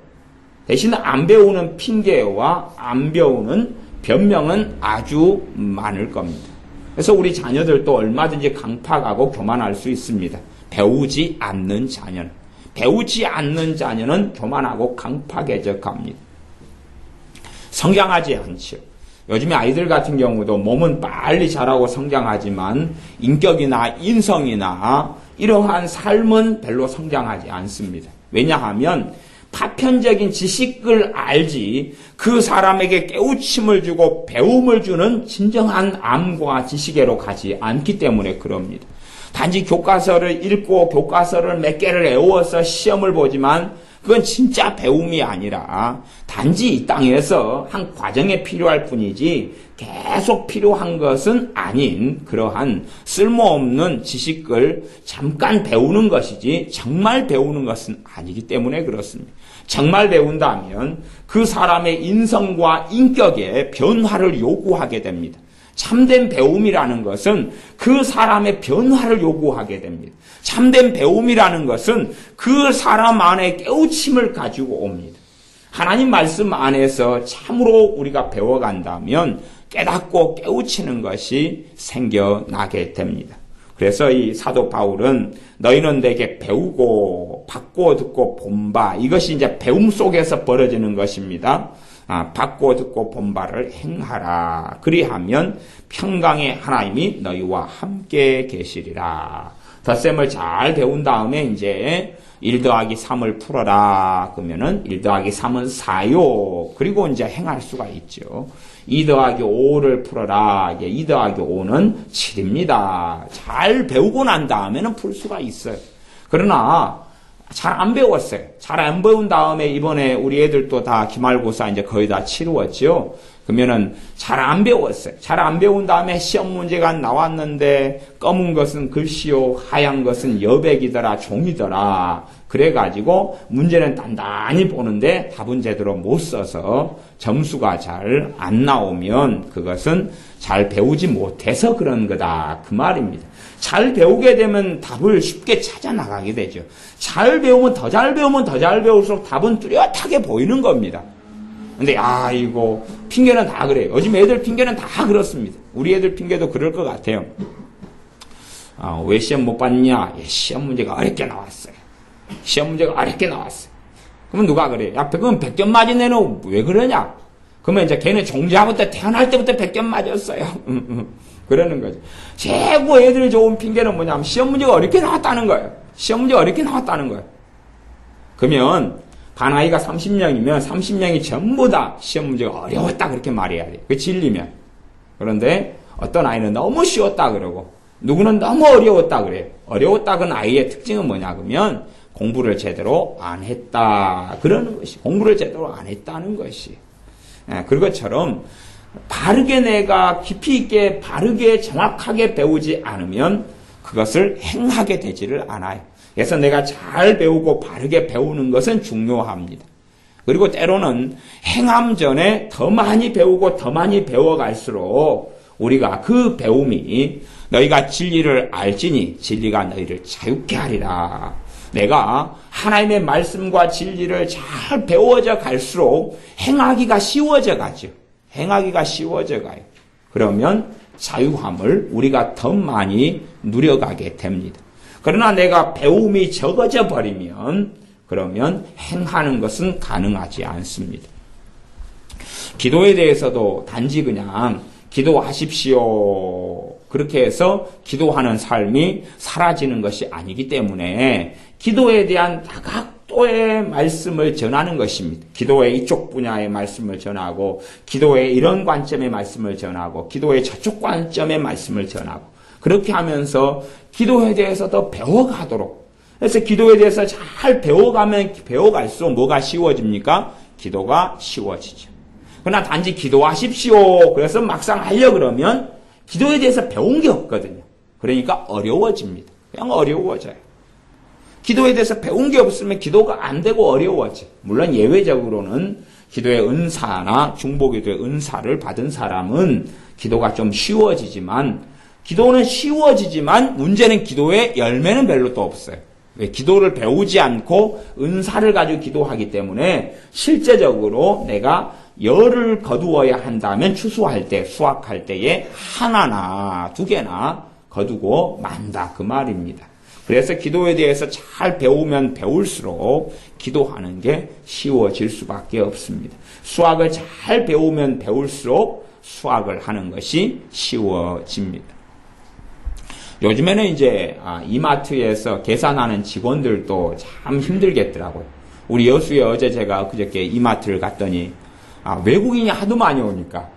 대신 안 배우는 핑계와 안 배우는 변명은 아주 많을 겁니다. 그래서 우리 자녀들도 얼마든지 강팍하고 교만할 수 있습니다. 배우지 않는 자녀는 교만하고 강팍해져 갑니다. 성장하지 않죠. 요즘에 아이들 같은 경우도 몸은 빨리 자라고 성장하지만 인격이나 인성이나 이러한 삶은 별로 성장하지 않습니다. 왜냐하면 파편적인 지식을 알지 그 사람에게 깨우침을 주고 배움을 주는 진정한 암과 지식에로 가지 않기 때문에 그럽니다. 단지 교과서를 읽고 교과서를 몇 개를 외워서 시험을 보지만 그건 진짜 배움이 아니라 단지 이 땅에서 한 과정에 필요할 뿐이지 계속 필요한 것은 아닌 그러한 쓸모없는 지식을 잠깐 배우는 것이지 정말 배우는 것은 아니기 때문에 그렇습니다. 정말 배운다면 그 사람의 인성과 인격에 변화를 요구하게 됩니다. 참된 배움이라는 것은 그 사람의 변화를 요구하게 됩니다. 참된 배움이라는 것은 그 사람 안에 깨우침을 가지고 옵니다. 하나님 말씀 안에서 참으로 우리가 배워간다면 깨닫고 깨우치는 것이 생겨나게 됩니다. 그래서 이 사도 바울은 너희는 내게 배우고 받고 듣고 본바, 이것이 이제 배움 속에서 벌어지는 것입니다. 받고 듣고 본 바를 행하라. 그리하면 평강의 하나님이 너희와 함께 계시리라. 덧셈을 잘 배운 다음에 이제 1 더하기 3을 풀어라. 그러면은 1 더하기 3은 4요. 그리고 이제 행할 수가 있죠. 2 더하기 5를 풀어라. 2 더하기 5는 7입니다. 잘 배우고 난 다음에는 풀 수가 있어요. 그러나 잘 안 배웠어요. 잘 안 배운 다음에 이번에 우리 애들도 다 기말고사 이제 거의 다 치루었죠. 그러면은 잘 안 배웠어요. 잘 안 배운 다음에 시험 문제가 나왔는데 검은 것은 글씨요, 하얀 것은 여백이더라, 종이더라. 그래가지고 문제는 단단히 보는데 답은 제대로 못 써서 점수가 잘 안 나오면 그것은 잘 배우지 못해서 그런 거다. 그 말입니다. 잘 배우게 되면 답을 쉽게 찾아 나가게 되죠. 잘 배우면 더 잘 배울수록 답은 뚜렷하게 보이는 겁니다. 근데 이거 핑계는 다 그래요. 요즘 애들 핑계는 다 그렇습니다. 우리 애들 핑계도 그럴 것 같아요. 왜 시험 못 봤냐? 시험 문제가 어렵게 나왔어요. 시험 문제가 어렵게 나왔어요. 그러면 누가 그래? 그럼 100점 맞은 애는 왜 그러냐? 그러면 이제 걔는 종자부터 태어날 때부터 100점 맞았어요. 그러는 거죠. 최고 애들이 좋은 핑계는 뭐냐면 시험 문제가 어렵게 나왔다는 거예요. 시험 문제가 어렵게 나왔다는 거예요. 그러면 반 아이가 30명이면 30명이 전부 다 시험 문제가 어려웠다 그렇게 말해야 돼요. 그 진리면. 그런데 어떤 아이는 너무 쉬웠다 그러고 누구는 너무 어려웠다 그래요. 어려웠다 그런 아이의 특징은 뭐냐 그러면 공부를 제대로 안 했다 그러는 것이. 공부를 제대로 안 했다는 것이. 그것처럼 바르게 내가 깊이 있게 바르게 정확하게 배우지 않으면 그것을 행하게 되지를 않아요. 그래서 내가 잘 배우고 바르게 배우는 것은 중요합니다. 그리고 때로는 행함 전에 더 많이 배우고 더 많이 배워갈수록 우리가 그 배움이 너희가 진리를 알지니 진리가 너희를 자유케 하리라. 내가 하나님의 말씀과 진리를 잘 배워져 갈수록 행하기가 쉬워져 가죠. 행하기가 쉬워져 가요. 그러면 자유함을 우리가 더 많이 누려가게 됩니다. 그러나 내가 배움이 적어져 버리면 그러면 행하는 것은 가능하지 않습니다. 기도에 대해서도 단지 그냥 기도하십시오. 그렇게 해서 기도하는 삶이 사라지는 것이 아니기 때문에 기도에 대한 다각도의 말씀을 전하는 것입니다. 기도의 이쪽 분야의 말씀을 전하고 기도의 이런 관점의 말씀을 전하고 기도의 저쪽 관점의 말씀을 전하고 그렇게 하면서 기도에 대해서 더 배워가도록. 그래서 기도에 대해서 잘 배워가면 배워갈수록 뭐가 쉬워집니까? 기도가 쉬워지죠. 그러나 단지 기도하십시오. 그래서 막상 하려 그러면 기도에 대해서 배운 게 없거든요. 그러니까 어려워집니다. 그냥 어려워져요. 기도에 대해서 배운 게 없으면 기도가 안 되고 어려워져. 물론 예외적으로는 기도의 은사나 중보기도의 은사를 받은 사람은 기도가 좀 쉬워지지만 기도는 쉬워지지만 문제는 기도의 열매는 별로 또 없어요. 왜? 기도를 배우지 않고 은사를 가지고 기도하기 때문에 실제적으로 내가 열을 거두어야 한다면 추수할 때, 수확할 때에 하나나 두 개나 거두고 만다 그 말입니다. 그래서 기도에 대해서 잘 배우면 배울수록 기도하는 게 쉬워질 수밖에 없습니다. 수학을 잘 배우면 배울수록 수학을 하는 것이 쉬워집니다. 요즘에는 이제 이마트에서 계산하는 직원들도 참 힘들겠더라고요. 우리 여수에 어제 제가 그저께 이마트를 갔더니 외국인이 하도 많이 오니까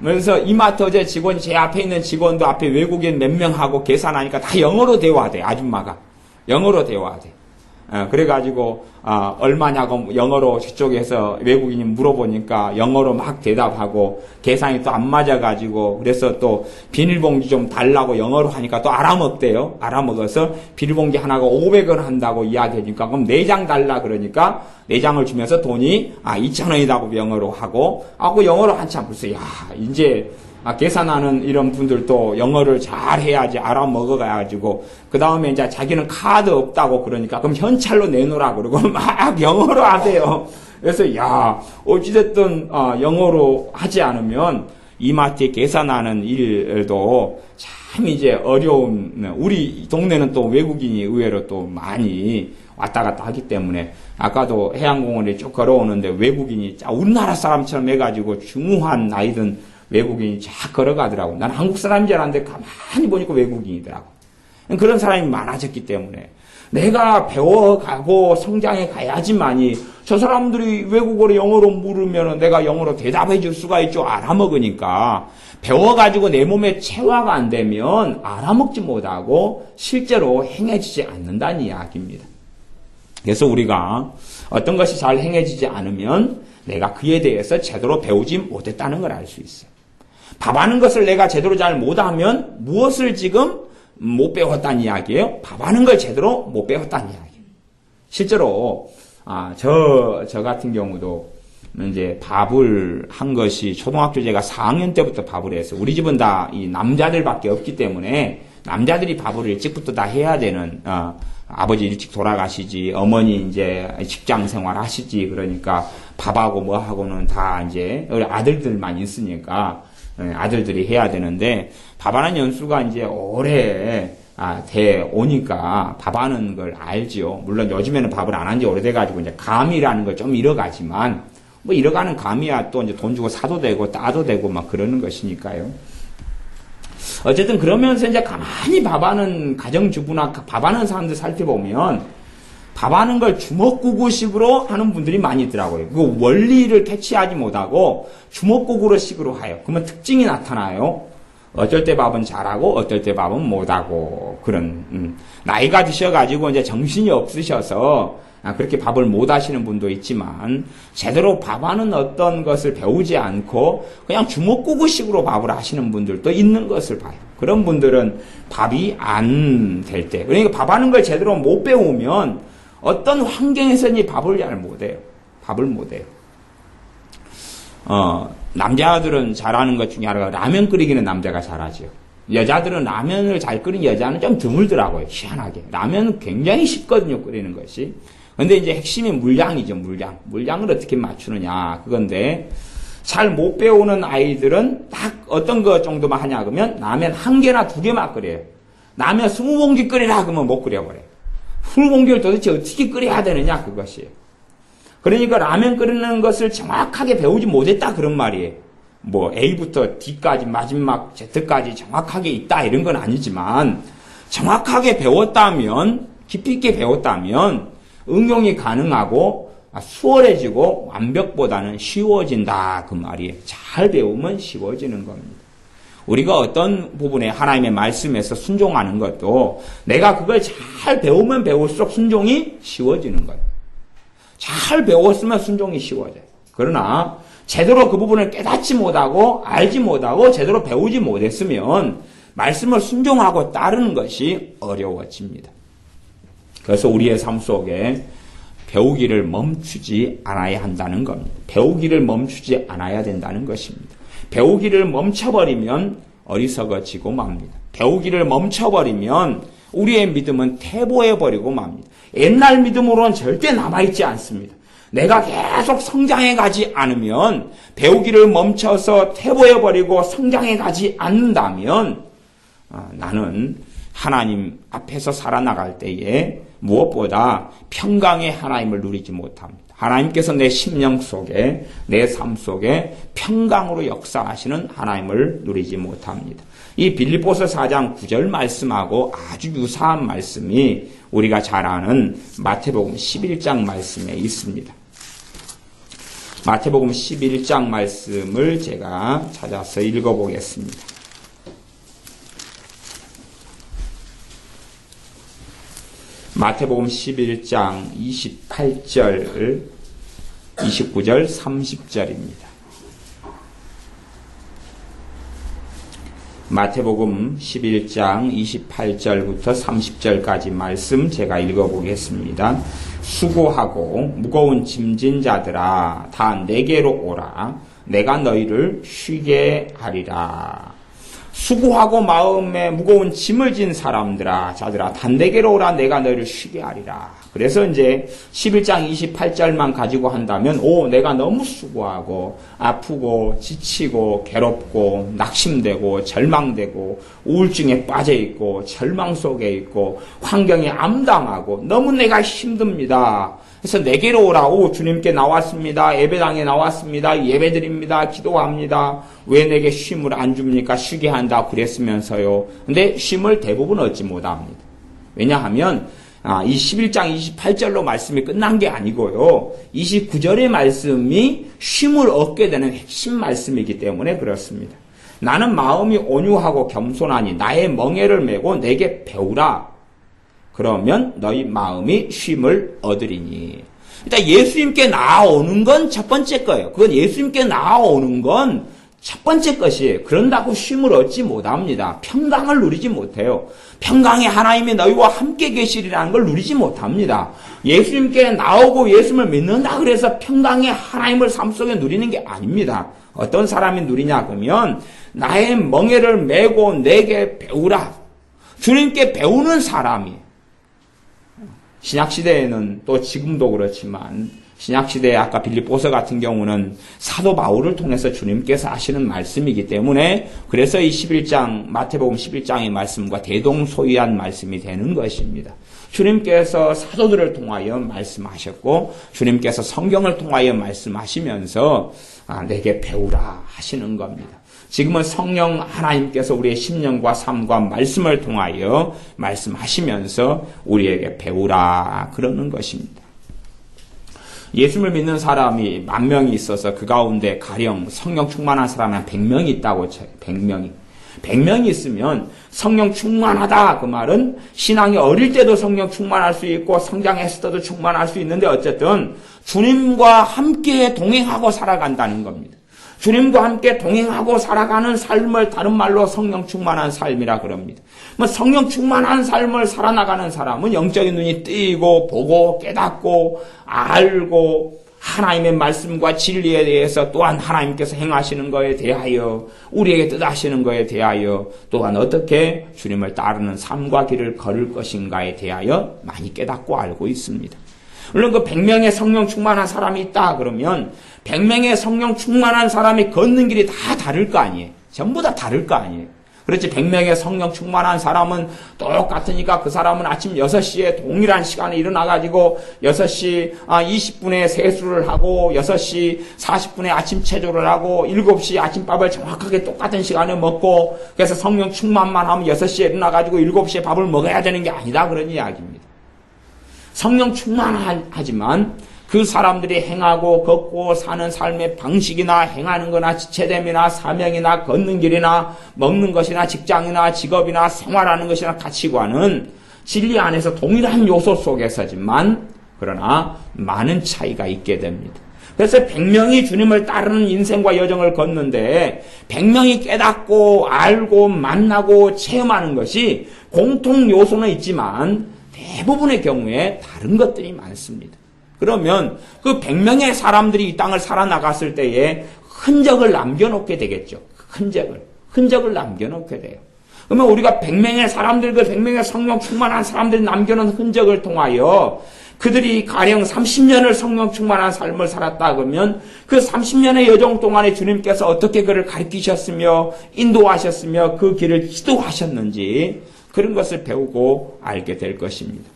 그래서 이마트 어제 직원이 제 앞에 있는 직원도 앞에 외국인 몇 명하고 계산하니까 다 영어로 대화돼. 아줌마가 영어로 대화돼. 그래가지고 얼마냐고 영어로 저쪽에서 외국인이 물어보니까 영어로 막 대답하고 계산이 또 안 맞아가지고 그래서 또 비닐봉지 좀 달라고 영어로 하니까 또 알아먹대요. 알아먹어서 비닐봉지 하나가 500원 한다고 이야기해주니까 그럼 4장 달라 그러니까 4장을 주면서 돈이 2,000원이라고 영어로 하고 그 영어로 한참 벌써 이제 계산하는 이런 분들도 영어를 잘 해야지 알아먹어가지고 그 다음에 이제 자기는 카드 없다고 그러니까 그럼 현찰로 내놓으라 그러고 막 영어로 하세요. 그래서 어찌됐든 영어로 하지 않으면 이마트에 계산하는 일도 참 이제 어려운. 우리 동네는 또 외국인이 의외로 또 많이 왔다 갔다 하기 때문에 아까도 해양공원에 쭉 걸어오는데 외국인이 우리나라 사람처럼 해가지고 중후한 나이든 외국인이 쫙 걸어가더라고. 난 한국 사람인 줄 알았는데 가만히 보니까 외국인이더라고. 그런 사람이 많아졌기 때문에 내가 배워가고 성장해 가야지만이 저 사람들이 외국어로 영어로 물으면 내가 영어로 대답해 줄 수가 있죠. 알아먹으니까. 배워가지고 내 몸에 체화가 안 되면 알아먹지 못하고 실제로 행해지지 않는다는 이야기입니다. 그래서 우리가 어떤 것이 잘 행해지지 않으면 내가 그에 대해서 제대로 배우지 못했다는 걸 알 수 있어요. 밥하는 것을 내가 제대로 잘 못하면 무엇을 지금 못 배웠다는 이야기예요? 밥하는 걸 제대로 못 배웠다는 이야기예요. 실제로 저 같은 경우도 이제 밥을 한 것이 초등학교 제가 4학년 때부터 밥을 했어요. 우리 집은 다 이 남자들밖에 없기 때문에 남자들이 밥을 일찍부터 다 해야 되는 아버지 일찍 돌아가시지 어머니 이제 직장 생활 하시지 그러니까 밥하고 뭐하고는 다 이제 아들들만 있으니까 아들들이 해야 되는데 밥하는 연수가 이제 오래 돼 오니까 밥하는 걸 알죠. 물론 요즘에는 밥을 안 한 지 오래돼가지고 이제 감이라는 걸 좀 잃어가지만 뭐 잃어가는 감이야 또 이제 돈 주고 사도 되고 따도 되고 막 그러는 것이니까요. 어쨌든 그러면서 이제 가만히 밥하는 가정주부나 밥하는 사람들 살펴보면 밥하는 걸 주먹구구식으로 하는 분들이 많이 있더라고요. 그 원리를 캐치하지 못하고 주먹구구로 식으로 해요. 그러면 특징이 나타나요. 어쩔 때 밥은 잘하고 어떨 때 밥은 못하고 그런 나이가 드셔가지고 이제 정신이 없으셔서 그렇게 밥을 못 하시는 분도 있지만 제대로 밥하는 어떤 것을 배우지 않고 그냥 주먹구구식으로 밥을 하시는 분들도 있는 것을 봐요. 그런 분들은 밥이 안 될 때 그러니까 밥하는 걸 제대로 못 배우면 어떤 환경에서는 밥을 잘 못해요. 밥을 못해요. 남자들은 잘하는 것 중에 하나가 라면 끓이기는 남자가 잘하죠. 여자들은 라면을 잘 끓이는 여자는 좀 드물더라고요. 희한하게. 라면은 굉장히 쉽거든요. 끓이는 것이. 근데 이제 핵심이 물량이죠. 물량을 어떻게 맞추느냐. 그건데 잘 못 배우는 아이들은 딱 어떤 것 정도만 하냐 그러면 라면 1개나 2개만 끓여요. 라면 20봉지 끓이라 그러면 못 끓여버려요. 20봉지를 도대체 어떻게 끓여야 되느냐 그것이에요. 그러니까 라면 끓이는 것을 정확하게 배우지 못했다 그런 말이에요. 뭐 A부터 D까지 마지막 Z까지 정확하게 있다 이런 건 아니지만 정확하게 배웠다면 깊이 있게 배웠다면 응용이 가능하고 수월해지고 완벽보다는 쉬워진다 그 말이에요. 잘 배우면 쉬워지는 겁니다. 우리가 어떤 부분에 하나님의 말씀에서 순종하는 것도 내가 그걸 잘 배우면 배울수록 순종이 쉬워지는 거예요. 잘 배웠으면 순종이 쉬워져요. 그러나 제대로 그 부분을 깨닫지 못하고 알지 못하고 제대로 배우지 못했으면 말씀을 순종하고 따르는 것이 어려워집니다. 그래서 우리의 삶 속에 배우기를 멈추지 않아야 한다는 겁니다. 배우기를 멈추지 않아야 된다는 것입니다. 배우기를 멈춰버리면 어리석어지고 맙니다. 배우기를 멈춰버리면 우리의 믿음은 퇴보해버리고 맙니다. 옛날 믿음으로는 절대 남아있지 않습니다. 내가 계속 성장해가지 않으면 배우기를 멈춰서 퇴보해버리고 성장해가지 않는다면 나는 하나님 앞에서 살아나갈 때에 무엇보다 평강의 하나님을 누리지 못합니다. 하나님께서 내 심령 속에 내 삶 속에 평강으로 역사하시는 하나님을 누리지 못합니다. 이 빌립보서 4장 9절 말씀하고 아주 유사한 말씀이 우리가 잘 아는 마태복음 11장 말씀에 있습니다. 마태복음 11장 말씀을 제가 찾아서 읽어보겠습니다. 마태복음 11장 28절, 29절, 30절입니다. 마태복음 11장 28절부터 30절까지 말씀 제가 읽어보겠습니다. 수고하고 무거운 짐진 자들아 다 내게로 오라. 내가 너희를 쉬게 하리라. 수고하고 마음에 무거운 짐을 진 사람들아 자들아 다 내게로 오라. 내가 너희를 쉬게 하리라. 그래서 이제 11장 28절만 가지고 한다면 내가 너무 수고하고 아프고 지치고 괴롭고 낙심되고 절망되고 우울증에 빠져있고 절망 속에 있고 환경에 암담하고 너무 내가 힘듭니다. 그래서 내게로 오라. 주님께 나왔습니다. 예배당에 나왔습니다. 예배드립니다. 기도합니다. 왜 내게 쉼을 안 줍니까? 쉬게 한다 그랬으면서요. 근데 쉼을 대부분 얻지 못합니다. 왜냐하면 이 11장 28절로 말씀이 끝난 게 아니고요. 29절의 말씀이 쉼을 얻게 되는 핵심 말씀이기 때문에 그렇습니다. 나는 마음이 온유하고 겸손하니 나의 멍에를 메고 내게 배우라. 그러면 너희 마음이 쉼을 얻으리니. 일단 예수님께 나아오는 건 첫 번째 거예요. 그건 예수님께 나아오는 건 첫 번째 것이에요. 그런다고 쉼을 얻지 못합니다. 평강을 누리지 못해요. 평강의 하나님이 너희와 함께 계시리라는 걸 누리지 못합니다. 예수님께 나오고 예수님을 믿는다 그래서 평강의 하나님을 삶 속에 누리는 게 아닙니다. 어떤 사람이 누리냐 그러면 나의 멍에를 메고 내게 배우라. 주님께 배우는 사람이 신약시대에는 또 지금도 그렇지만 신약시대에 아까 빌립보서 같은 경우는 사도 바울을 통해서 주님께서 하시는 말씀이기 때문에 그래서 이 11장 마태복음 11장의 말씀과 대동소이한 말씀이 되는 것입니다. 주님께서 사도들을 통하여 말씀하셨고 주님께서 성경을 통하여 말씀하시면서 내게 배우라 하시는 겁니다. 지금은 성령 하나님께서 우리의 심령과 삶과 말씀을 통하여 말씀하시면서 우리에게 배우라 그러는 것입니다. 예수를 믿는 사람이 10,000명이 있어서 그 가운데 가령 성령 충만한 사람이 한 100명이 있다고 쳐요. 100명이. 100명이 있으면 성령 충만하다 그 말은 신앙이 어릴 때도 성령 충만할 수 있고 성장했을 때도 충만할 수 있는데 어쨌든 주님과 함께 동행하고 살아간다는 겁니다. 주님과 함께 동행하고 살아가는 삶을 다른 말로 성령 충만한 삶이라 그럽니다. 성령 충만한 삶을 살아나가는 사람은 영적인 눈이 뜨이고 보고 깨닫고 알고 하나님의 말씀과 진리에 대해서 또한 하나님께서 행하시는 것에 대하여 우리에게 뜻하시는 것에 대하여 또한 어떻게 주님을 따르는 삶과 길을 걸을 것인가에 대하여 많이 깨닫고 알고 있습니다. 물론 그 100명의 성령 충만한 사람이 있다 그러면 100명의 성령 충만한 사람이 걷는 길이 다 다를 거 아니에요. 전부 다 다를 거 아니에요. 그렇지 100명의 성령 충만한 사람은 똑같으니까 그 사람은 아침 6시에 동일한 시간에 일어나가지고 6시 20분에 세수를 하고 6시 40분에 아침 체조를 하고 7시 아침밥을 정확하게 똑같은 시간에 먹고 그래서 성령 충만만 하면 6시에 일어나가지고 7시에 밥을 먹어야 되는 게 아니다 그런 이야기입니다. 성령 충만하지만 그 사람들이 행하고 걷고 사는 삶의 방식이나 행하는 거나 지체됨이나 사명이나 걷는 길이나 먹는 것이나 직장이나 직업이나 생활하는 것이나 가치관은 진리 안에서 동일한 요소 속에서지만 그러나 많은 차이가 있게 됩니다. 그래서 100명이 주님을 따르는 인생과 여정을 걷는데 100명이 깨닫고 알고 만나고 체험하는 것이 공통 요소는 있지만 대부분의 경우에 다른 것들이 많습니다. 그러면 그 100명의 사람들이 이 땅을 살아나갔을 때에 흔적을 남겨놓게 되겠죠. 흔적을 남겨놓게 돼요. 그러면 우리가 100명의 사람들, 그 100명의 성령 충만한 사람들이 남겨놓은 흔적을 통하여 그들이 가령 30년을 성령 충만한 삶을 살았다 그러면 그 30년의 여정 동안에 주님께서 어떻게 그를 가르치셨으며 인도하셨으며 그 길을 지도하셨는지 그런 것을 배우고 알게 될 것입니다.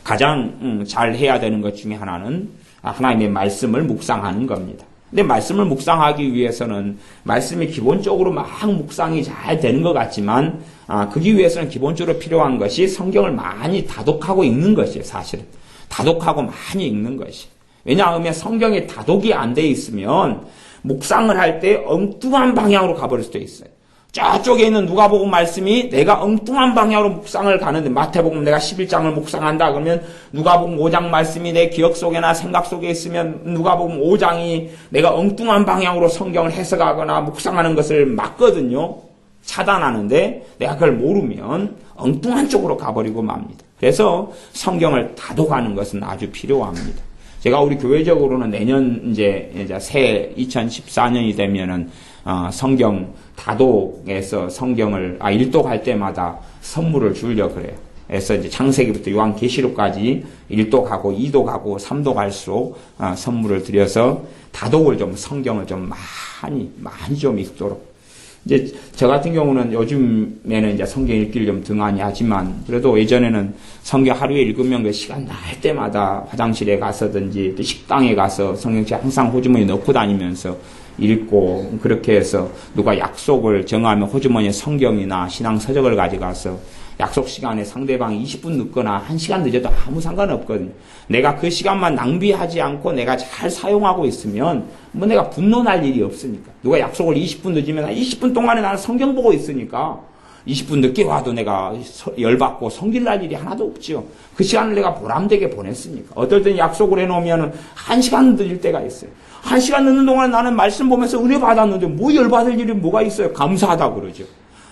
가장 잘 해야 되는 것 중에 하나는 하나님의 말씀을 묵상하는 겁니다. 근데 말씀을 묵상하기 위해서는 말씀이 기본적으로 막 묵상이 잘 되는 것 같지만 그기 위해서는 기본적으로 필요한 것이 성경을 많이 다독하고 읽는 것이에요. 사실은. 다독하고 많이 읽는 것이. 왜냐하면 성경이 다독이 안 돼 있으면 묵상을 할 때 엉뚱한 방향으로 가버릴 수도 있어요. 저쪽에 있는 누가복음 말씀이 내가 엉뚱한 방향으로 묵상을 가는데 마태복음 내가 11장을 묵상한다 그러면 누가복음 5장 말씀이 내 기억 속에나 생각 속에 있으면 누가복음 5장이 내가 엉뚱한 방향으로 성경을 해석하거나 묵상하는 것을 막거든요. 차단하는데 내가 그걸 모르면 엉뚱한 쪽으로 가버리고 맙니다. 그래서 성경을 다독하는 것은 아주 필요합니다. 제가 우리 교회적으로는 내년 이제 새 2014년이 되면은 성경 다독에서 성경을 일독할 때마다 선물을 주려 그래요. 그래서 이제 창세기부터 요한계시록까지 1독하고 2독하고 3독할수록 선물을 드려서 다독을 좀 성경을 좀 많이 좀 읽도록. 이제 저 같은 경우는 요즘에는 이제 성경 읽기를 좀 등한히 하지만 그래도 예전에는 성경 하루에 읽으면 그 시간 날 때마다 화장실에 가서든지 또 식당에 가서 성경책 항상 호주머니에 넣고 다니면서 읽고 그렇게 해서 누가 약속을 정하면 호주머니에 성경이나 신앙서적을 가져가서 약속 시간에 상대방이 20분 늦거나 1시간 늦어도 아무 상관없거든요. 내가 그 시간만 낭비하지 않고 내가 잘 사용하고 있으면 내가 분노날 일이 없으니까. 누가 약속을 20분 늦으면 20분 동안에 나는 성경 보고 있으니까 20분 늦게 와도 내가 열받고 성질날 일이 하나도 없죠. 그 시간을 내가 보람되게 보냈으니까. 어떨 땐 약속을 해놓으면 1시간 늦을 때가 있어요. 1시간 늦는 동안 나는 말씀 보면서 은혜 받았는데 뭐 열받을 일이 뭐가 있어요. 감사하다고 그러죠.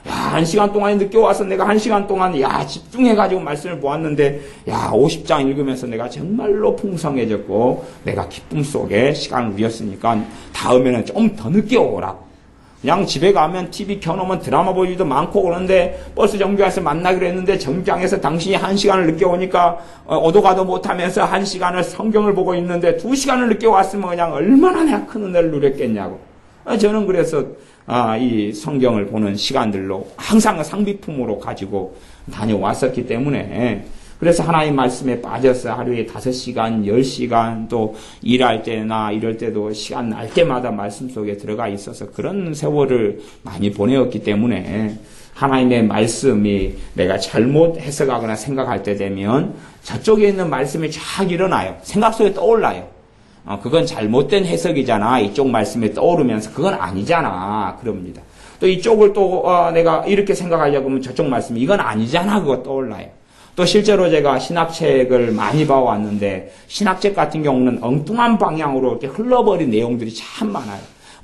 야, 1시간 동안 늦게 와서 내가 1시간 동안 집중해가지고 말씀을 보았는데 50장 읽으면서 내가 정말로 풍성해졌고 내가 기쁨 속에 시간을 누렸으니까 다음에는 좀 더 늦게 오라고. 그냥 집에 가면 TV 켜놓으면 드라마 볼 일도 많고 그런데 버스 정류장에서 만나기로 했는데 정류장에서 당신이 1시간을 늦게 오니까 오도 가도 못하면서 1시간을 성경을 보고 있는데 2시간을 늦게 왔으면 그냥 얼마나 내가 큰 은혜를 누렸겠냐고. 저는 그래서 이 성경을 보는 시간들로 항상 상비품으로 가지고 다녀왔었기 때문에 그래서 하나님 말씀에 빠져서 하루에 5시간, 10시간 또 일할 때나 이럴 때도 시간 날 때마다 말씀 속에 들어가 있어서 그런 세월을 많이 보내었기 때문에 하나님의 말씀이 내가 잘못 해석하거나 생각할 때 되면 저쪽에 있는 말씀이 쫙 일어나요. 생각 속에 떠올라요. 그건 잘못된 해석이잖아. 이쪽 말씀에 떠오르면서 그건 아니잖아. 그럽니다. 또 이쪽을 또 내가 이렇게 생각하려고 하면 저쪽 말씀이 이건 아니잖아. 그거 떠올라요. 또 실제로 제가 신학책을 많이 봐왔는데 신학책 같은 경우는 엉뚱한 방향으로 이렇게 흘러버린 내용들이 참 많아요.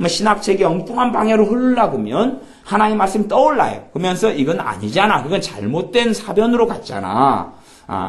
신학책이 엉뚱한 방향으로 흘러가면 하나님 말씀이 떠올라요. 그러면서 이건 아니잖아. 그건 잘못된 사변으로 갔잖아.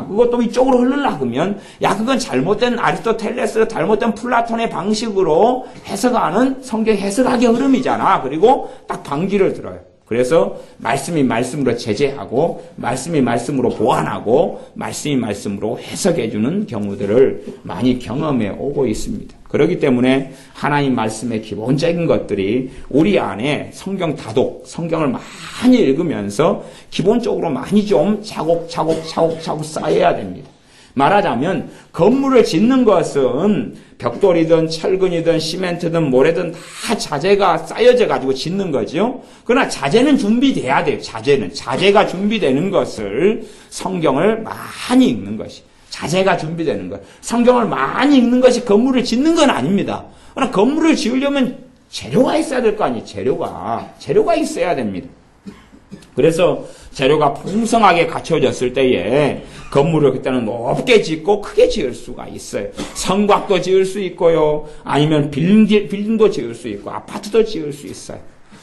그것도 이쪽으로 흘러가면 그건 잘못된 아리스토텔레스, 잘못된 플라톤의 방식으로 해석하는 성경 해석학의 흐름이잖아. 그리고 딱 방귀를 들어요. 그래서 말씀이 말씀으로 제재하고 말씀이 말씀으로 보완하고 말씀이 말씀으로 해석해주는 경우들을 많이 경험해 오고 있습니다. 그렇기 때문에 하나님 말씀의 기본적인 것들이 우리 안에 성경 다독, 성경을 많이 읽으면서 기본적으로 많이 좀 차곡차곡 쌓여야 됩니다. 말하자면 건물을 짓는 것은 벽돌이든 철근이든 시멘트든 모래든 다 자재가 쌓여져 가지고 짓는 거죠. 그러나 자재는 준비돼야 돼요. 자재가 준비되는 것을 성경을 많이 읽는 것이 자재가 준비되는 것. 성경을 많이 읽는 것이 건물을 짓는 건 아닙니다. 그러나 건물을 지으려면 재료가 있어야 될 거 아니에요. 재료가 있어야 됩니다. 그래서 재료가 풍성하게 갖춰졌을 때에 건물을 그때는 높게 짓고 크게 지을 수가 있어요. 성곽도 지을 수 있고요. 아니면 빌딩도 지을 수 있고 아파트도 지을 수 있어요.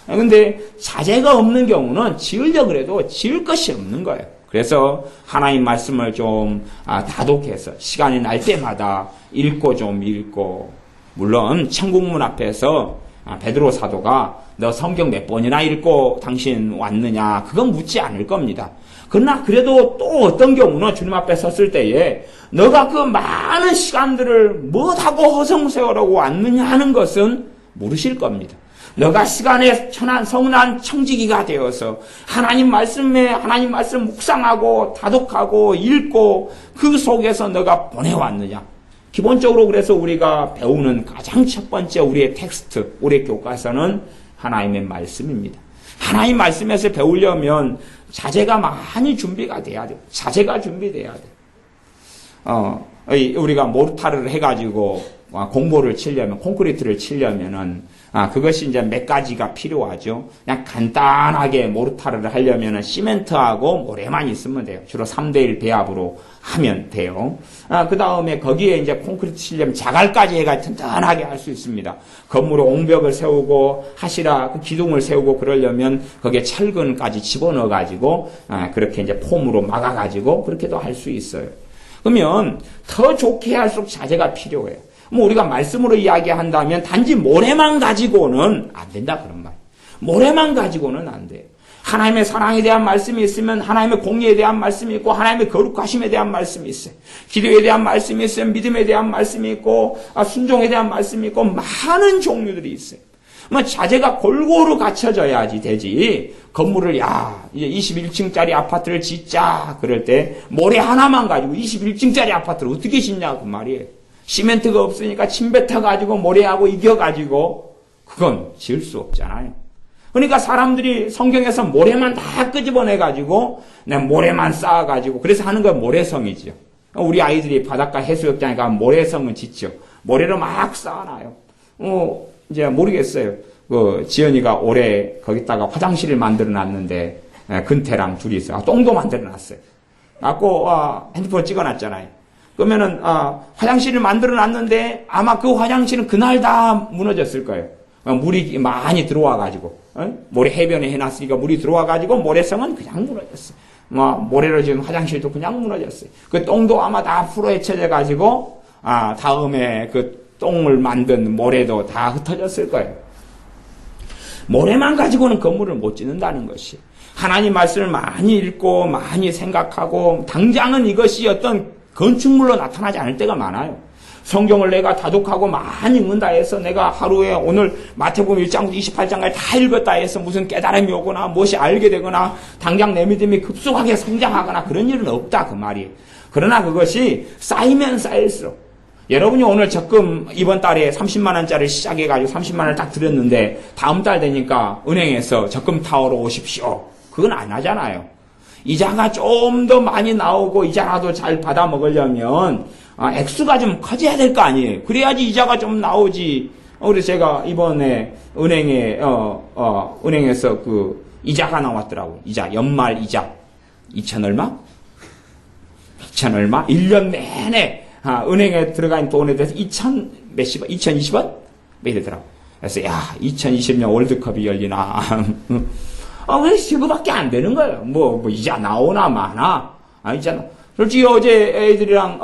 그런데 자재가 없는 경우는 지으려고 해도 지을 것이 없는 거예요. 그래서 하나님 말씀을 좀 다독해서 시간이 날 때마다 읽고 물론 천국문 앞에서 베드로 사도가 너 성경 몇 번이나 읽고 당신 왔느냐 그건 묻지 않을 겁니다. 그러나 그래도 또 어떤 경우는 주님 앞에 섰을 때에 너가 그 많은 시간들을 뭐하고 허송세월하고 왔느냐 하는 것은 물으실 겁니다. 너가 시간에 성난 청지기가 되어서 하나님 말씀 묵상하고 다독하고 읽고 그 속에서 너가 보내왔느냐. 기본적으로 그래서 우리가 배우는 가장 첫 번째 우리의 텍스트, 우리의 교과서는 하나님의 말씀입니다. 하나님 말씀에서 배우려면 자재가 많이 준비가 돼야 돼요. 자재가 준비돼야 돼요. 우리가 모르타르를 해가지고 공보를 치려면, 콘크리트를 치려면은, 그것이 이제 몇 가지가 필요하죠. 그냥 간단하게 모르타르를 하려면은 시멘트하고 모래만 있으면 돼요. 주로 3대1 배합으로 하면 돼요. 그 다음에 거기에 이제 콘크리트 치려면 자갈까지 해가 튼튼하게 할 수 있습니다. 건물에 옹벽을 세우고 하시라 그 기둥을 세우고 그러려면 거기에 철근까지 집어넣어가지고, 그렇게 이제 폼으로 막아가지고 그렇게도 할 수 있어요. 그러면 더 좋게 할수록 자재가 필요해요. 우리가 말씀으로 이야기한다면 단지 모래만 가지고는 안 된다 그런 말. 모래만 가지고는 안 돼요. 하나님의 사랑에 대한 말씀이 있으면 하나님의 공의에 대한 말씀이 있고 하나님의 거룩하심에 대한 말씀이 있어요. 기도에 대한 말씀이 있어요. 믿음에 대한 말씀이 있고 순종에 대한 말씀이 있고 많은 종류들이 있어요. 자재가 골고루 갖춰져야지 되지. 건물을 이제 21층짜리 아파트를 짓자 그럴 때 모래 하나만 가지고 21층짜리 아파트를 어떻게 짓냐 그 말이에요. 시멘트가 없으니까 침뱉어 가지고 모래하고 이겨 가지고 그건 지을 수 없잖아요. 그러니까 사람들이 성경에서 모래만 다 끄집어내 가지고 모래만 쌓아 가지고 그래서 하는 건 모래성이죠. 우리 아이들이 바닷가 해수욕장에 가면 모래성을 짓죠. 모래로 막 쌓아놔요. 이제 모르겠어요. 지연이가 올해 거기다가 화장실을 만들어 놨는데 근태랑 둘이 있어요. 똥도 만들어놨어요. 갖고 핸드폰 찍어놨잖아요. 그러면은 화장실을 만들어놨는데 아마 그 화장실은 그날 다 무너졌을 거예요. 물이 많이 들어와가지고 모래 해변에 해놨으니까 물이 들어와가지고 모래성은 그냥 무너졌어요. 모래로 지은 화장실도 그냥 무너졌어요. 그 똥도 아마 다 풀어 헤쳐져가지고 다음에 그 똥을 만든 모래도 다 흩어졌을 거예요. 모래만 가지고는 건물을 못 짓는다는 것이. 하나님 말씀을 많이 읽고 많이 생각하고 당장은 이것이 어떤 건축물로 나타나지 않을 때가 많아요. 성경을 내가 다독하고 많이 읽는다 해서 내가 하루에 오늘 마태복음 1장부터 28장까지 다 읽었다 해서 무슨 깨달음이 오거나 무엇이 알게 되거나 당장 내 믿음이 급속하게 성장하거나 그런 일은 없다 그 말이에요. 그러나 그것이 쌓이면 쌓일수록 여러분이 오늘 적금 이번 달에 30만 원짜리 시작해가지고 30만 원을 딱 드렸는데 다음 달 되니까 은행에서 적금 타오러 오십시오. 그건 안 하잖아요. 이자가 좀 더 많이 나오고 이자라도 잘 받아 먹으려면 액수가 좀 커져야 될 거 아니에요. 그래야지 이자가 좀 나오지. 그래서 제가 이번에 은행에서 그 이자가 나왔더라고요. 이자 연말 이자 2천 얼마? 2천 얼마? 1년 내내 은행에 들어간 돈에 대해서 2천 몇십 원? 2020원? 몇 이러더라고. 그래서 2020년 월드컵이 열리나. 왜 그거밖에 안 되는 거예요. 이자 나오나 마나. 이자 솔직히 어제 애들이랑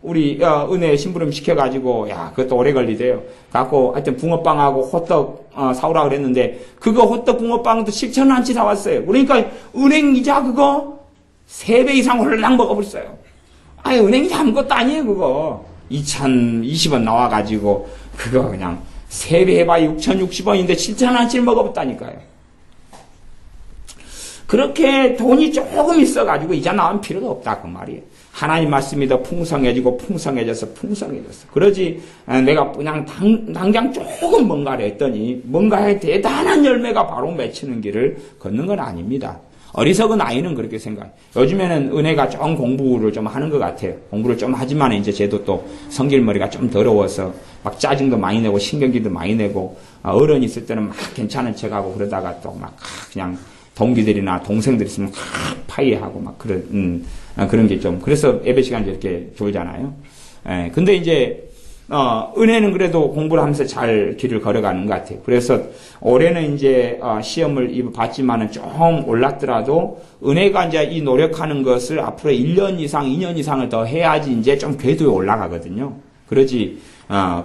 우리 은혜 심부름 시켜가지고 그것도 오래 걸리대요. 갖고 하여튼 붕어빵하고 호떡 사오라 그랬는데 그거 호떡 붕어빵도 7,000원치 사왔어요. 그러니까 은행 이자 그거 3배 이상 홀랑 먹어버렸어요. 은행 이자 아무것도 아니에요 그거. 2,020원 나와가지고 그거 그냥 3배 해봐야 6,060원인데 7,000원치를 먹어봤다니까요. 그렇게 돈이 조금 있어가지고 이자 나온 필요가 없다 그 말이에요. 하나님 말씀이 더 풍성해지고 풍성해져서 풍성해졌어. 그러지 내가 그냥 당장 조금 뭔가를 했더니 뭔가의 대단한 열매가 바로 맺히는 길을 걷는 건 아닙니다. 어리석은 아이는 그렇게 생각해요. 요즘에는 은혜가 좀 공부를 좀 하는 것 같아요. 공부를 좀 하지만 이제 쟤도 또 성질머리가 좀 더러워서 막 짜증도 많이 내고 신경질도 많이 내고 어른이 있을 때는 막 괜찮은 척하고 그러다가 또 막 그냥 동기들이나 동생들 있으면 파이하고 막 그런 게 좀 그래서 예배 시간 이렇게 졸잖아요. 근데 이제 은혜는 그래도 공부를 하면서 잘 길을 걸어가는 것 같아요. 그래서 올해는 이제 시험을 봤지만은 좀 올랐더라도 은혜가 이제 이 노력하는 것을 앞으로 1년 이상, 2년 이상을 더 해야지 이제 좀 궤도에 올라가거든요. 그러지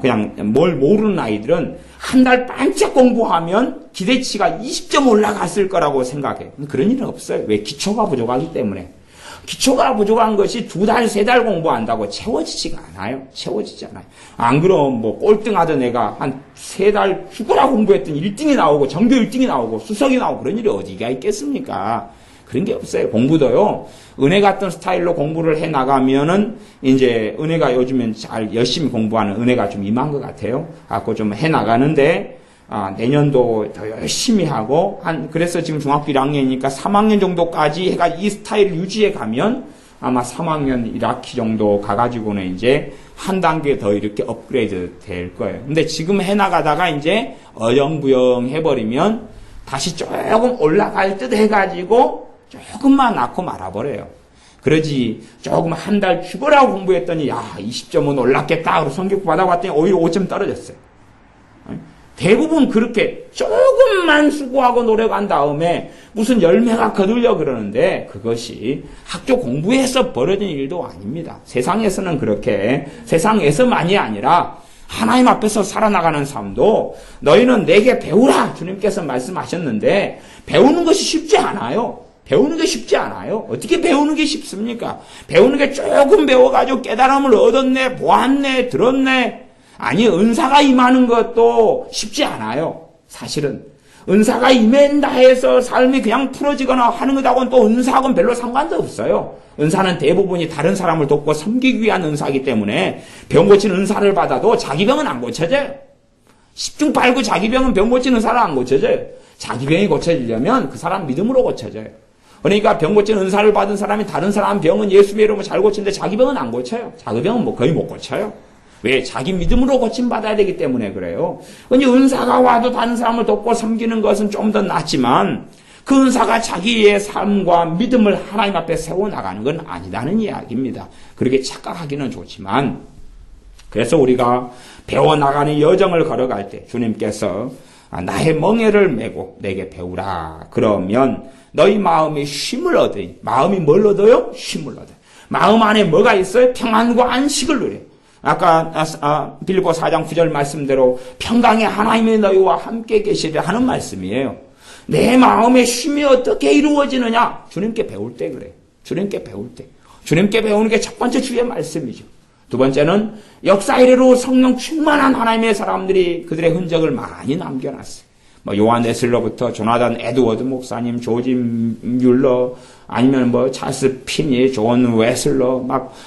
그냥 뭘 모르는 아이들은 한 달 반짝 공부하면 기대치가 20점 올라갔을 거라고 생각해요. 그런 일은 없어요. 왜? 기초가 부족하기 때문에. 기초가 부족한 것이 2달, 3달 공부한다고 채워지지가 않아요. 채워지지 않아요. 안 그럼 꼴등하던 애가 한 3달 죽어라 공부했더니 1등이 나오고 전교 1등이 나오고 수석이 나오고 그런 일이 어디가 있겠습니까? 그런 게 없어요. 공부도요. 은혜 같은 스타일로 공부를 해 나가면은 이제 은혜가 요즘엔 잘 열심히 공부하는 은혜가 좀 임한 것 같아요. 갖고 좀 해 나가는데 내년도 더 열심히 하고 그래서 지금 중학교 1학년이니까 3학년 정도까지 해가 이 스타일을 유지해 가면 아마 3학년 1학기 정도 가가지고는 이제 한 단계 더 이렇게 업그레이드 될 거예요. 근데 지금 해 나가다가 이제 어영부영 해버리면 다시 조금 올라갈 듯 해가지고 조금만 낳고 말아버려요. 그러지 조금 한 달 죽어라고 공부했더니 20점은 올랐겠다. 그리고 성격 받아봤더니 오히려 5점 떨어졌어요. 대부분 그렇게 조금만 수고하고 노력한 다음에 무슨 열매가 거들려 그러는데 그것이 학교 공부에서 벌어진 일도 아닙니다. 세상에서는 그렇게 세상에서만이 아니라 하나님 앞에서 살아나가는 삶도 너희는 내게 배우라 주님께서 말씀하셨는데 배우는 것이 쉽지 않아요. 배우는 게 쉽지 않아요. 어떻게 배우는 게 쉽습니까? 배우는 게 조금 배워가지고 깨달음을 얻었네, 보았네, 들었네. 아니 은사가 임하는 것도 쉽지 않아요. 사실은 은사가 임한다 해서 삶이 그냥 풀어지거나 하는 것하고는 또 은사하고는 별로 상관도 없어요. 은사는 대부분이 다른 사람을 돕고 섬기기 위한 은사이기 때문에 병 고치는 은사를 받아도 자기 병은 안 고쳐져요. 10중 8구 자기 병은 병 고치는 은사를 안 고쳐져요. 자기 병이 고쳐지려면 그 사람 믿음으로 고쳐져요. 그러니까 병 고치는 은사를 받은 사람이 다른 사람 병은 예수의 이름으로 잘 고치는데 자기 병은 안 고쳐요. 자기 병은 거의 못 고쳐요. 왜? 자기 믿음으로 고침받아야 되기 때문에 그래요. 근데 은사가 와도 다른 사람을 돕고 섬기는 것은 좀 더 낫지만 그 은사가 자기의 삶과 믿음을 하나님 앞에 세워나가는 건 아니라는 이야기입니다. 그렇게 착각하기는 좋지만, 그래서 우리가 배워나가는 여정을 걸어갈 때 주님께서 나의 멍에를 메고 내게 배우라. 그러면 너희 마음이 쉼을 얻으니, 마음이 뭘 얻어요? 쉼을 얻어요. 마음 안에 뭐가 있어요? 평안과 안식을 누려요. 아까 빌립보 4장 9절 말씀대로 평강의 하나님이 너희와 함께 계시리라 하는 말씀이에요. 내 마음의 쉼이 어떻게 이루어지느냐? 주님께 배울 때 그래요. 주님께 배울 때. 주님께 배우는 게 첫 번째 주의 말씀이죠. 두 번째는 역사 이래로 성령 충만한 하나님의 사람들이 그들의 흔적을 많이 남겨놨어요. 요한 웨슬러부터 조나단 에드워드 목사님, 조지 뮬러, 아니면 찰스 피니, 존 웨슬러,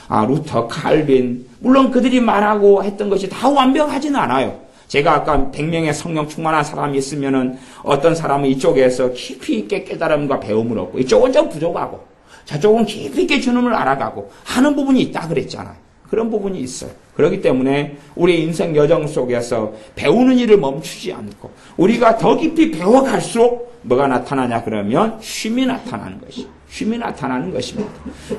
루터 칼빈. 물론 그들이 말하고 했던 것이 다 완벽하지는 않아요. 제가 아까 100명의 성령 충만한 사람이 있으면은 어떤 사람은 이쪽에서 깊이 있게 깨달음과 배움을 얻고, 이쪽은 좀 부족하고, 저쪽은 깊이 있게 주님을 알아가고 하는 부분이 있다 그랬잖아요. 그런 부분이 있어요. 그렇기 때문에 우리 인생 여정 속에서 배우는 일을 멈추지 않고 우리가 더 깊이 배워갈수록 뭐가 나타나냐 그러면 쉼이 나타나는 것이, 쉼이 나타나는 것입니다.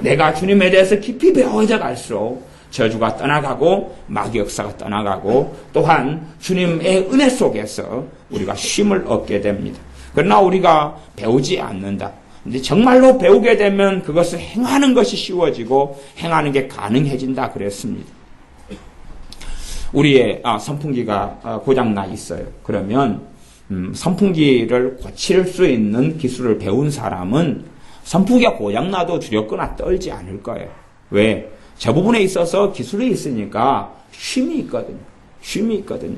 내가 주님에 대해서 깊이 배워져 갈수록 저주가 떠나가고 마귀 역사가 떠나가고 또한 주님의 은혜 속에서 우리가 쉼을 얻게 됩니다. 그러나 우리가 배우지 않는다. 근데 정말로 배우게 되면 그것을 행하는 것이 쉬워지고 행하는 게 가능해진다 그랬습니다. 우리의 선풍기가 고장나 있어요. 그러면 선풍기를 고칠 수 있는 기술을 배운 사람은 선풍기가 고장나도 두렵거나 떨지 않을 거예요. 왜? 저 부분에 있어서 기술이 있으니까 쉼이 있거든요. 쉼이 있거든요.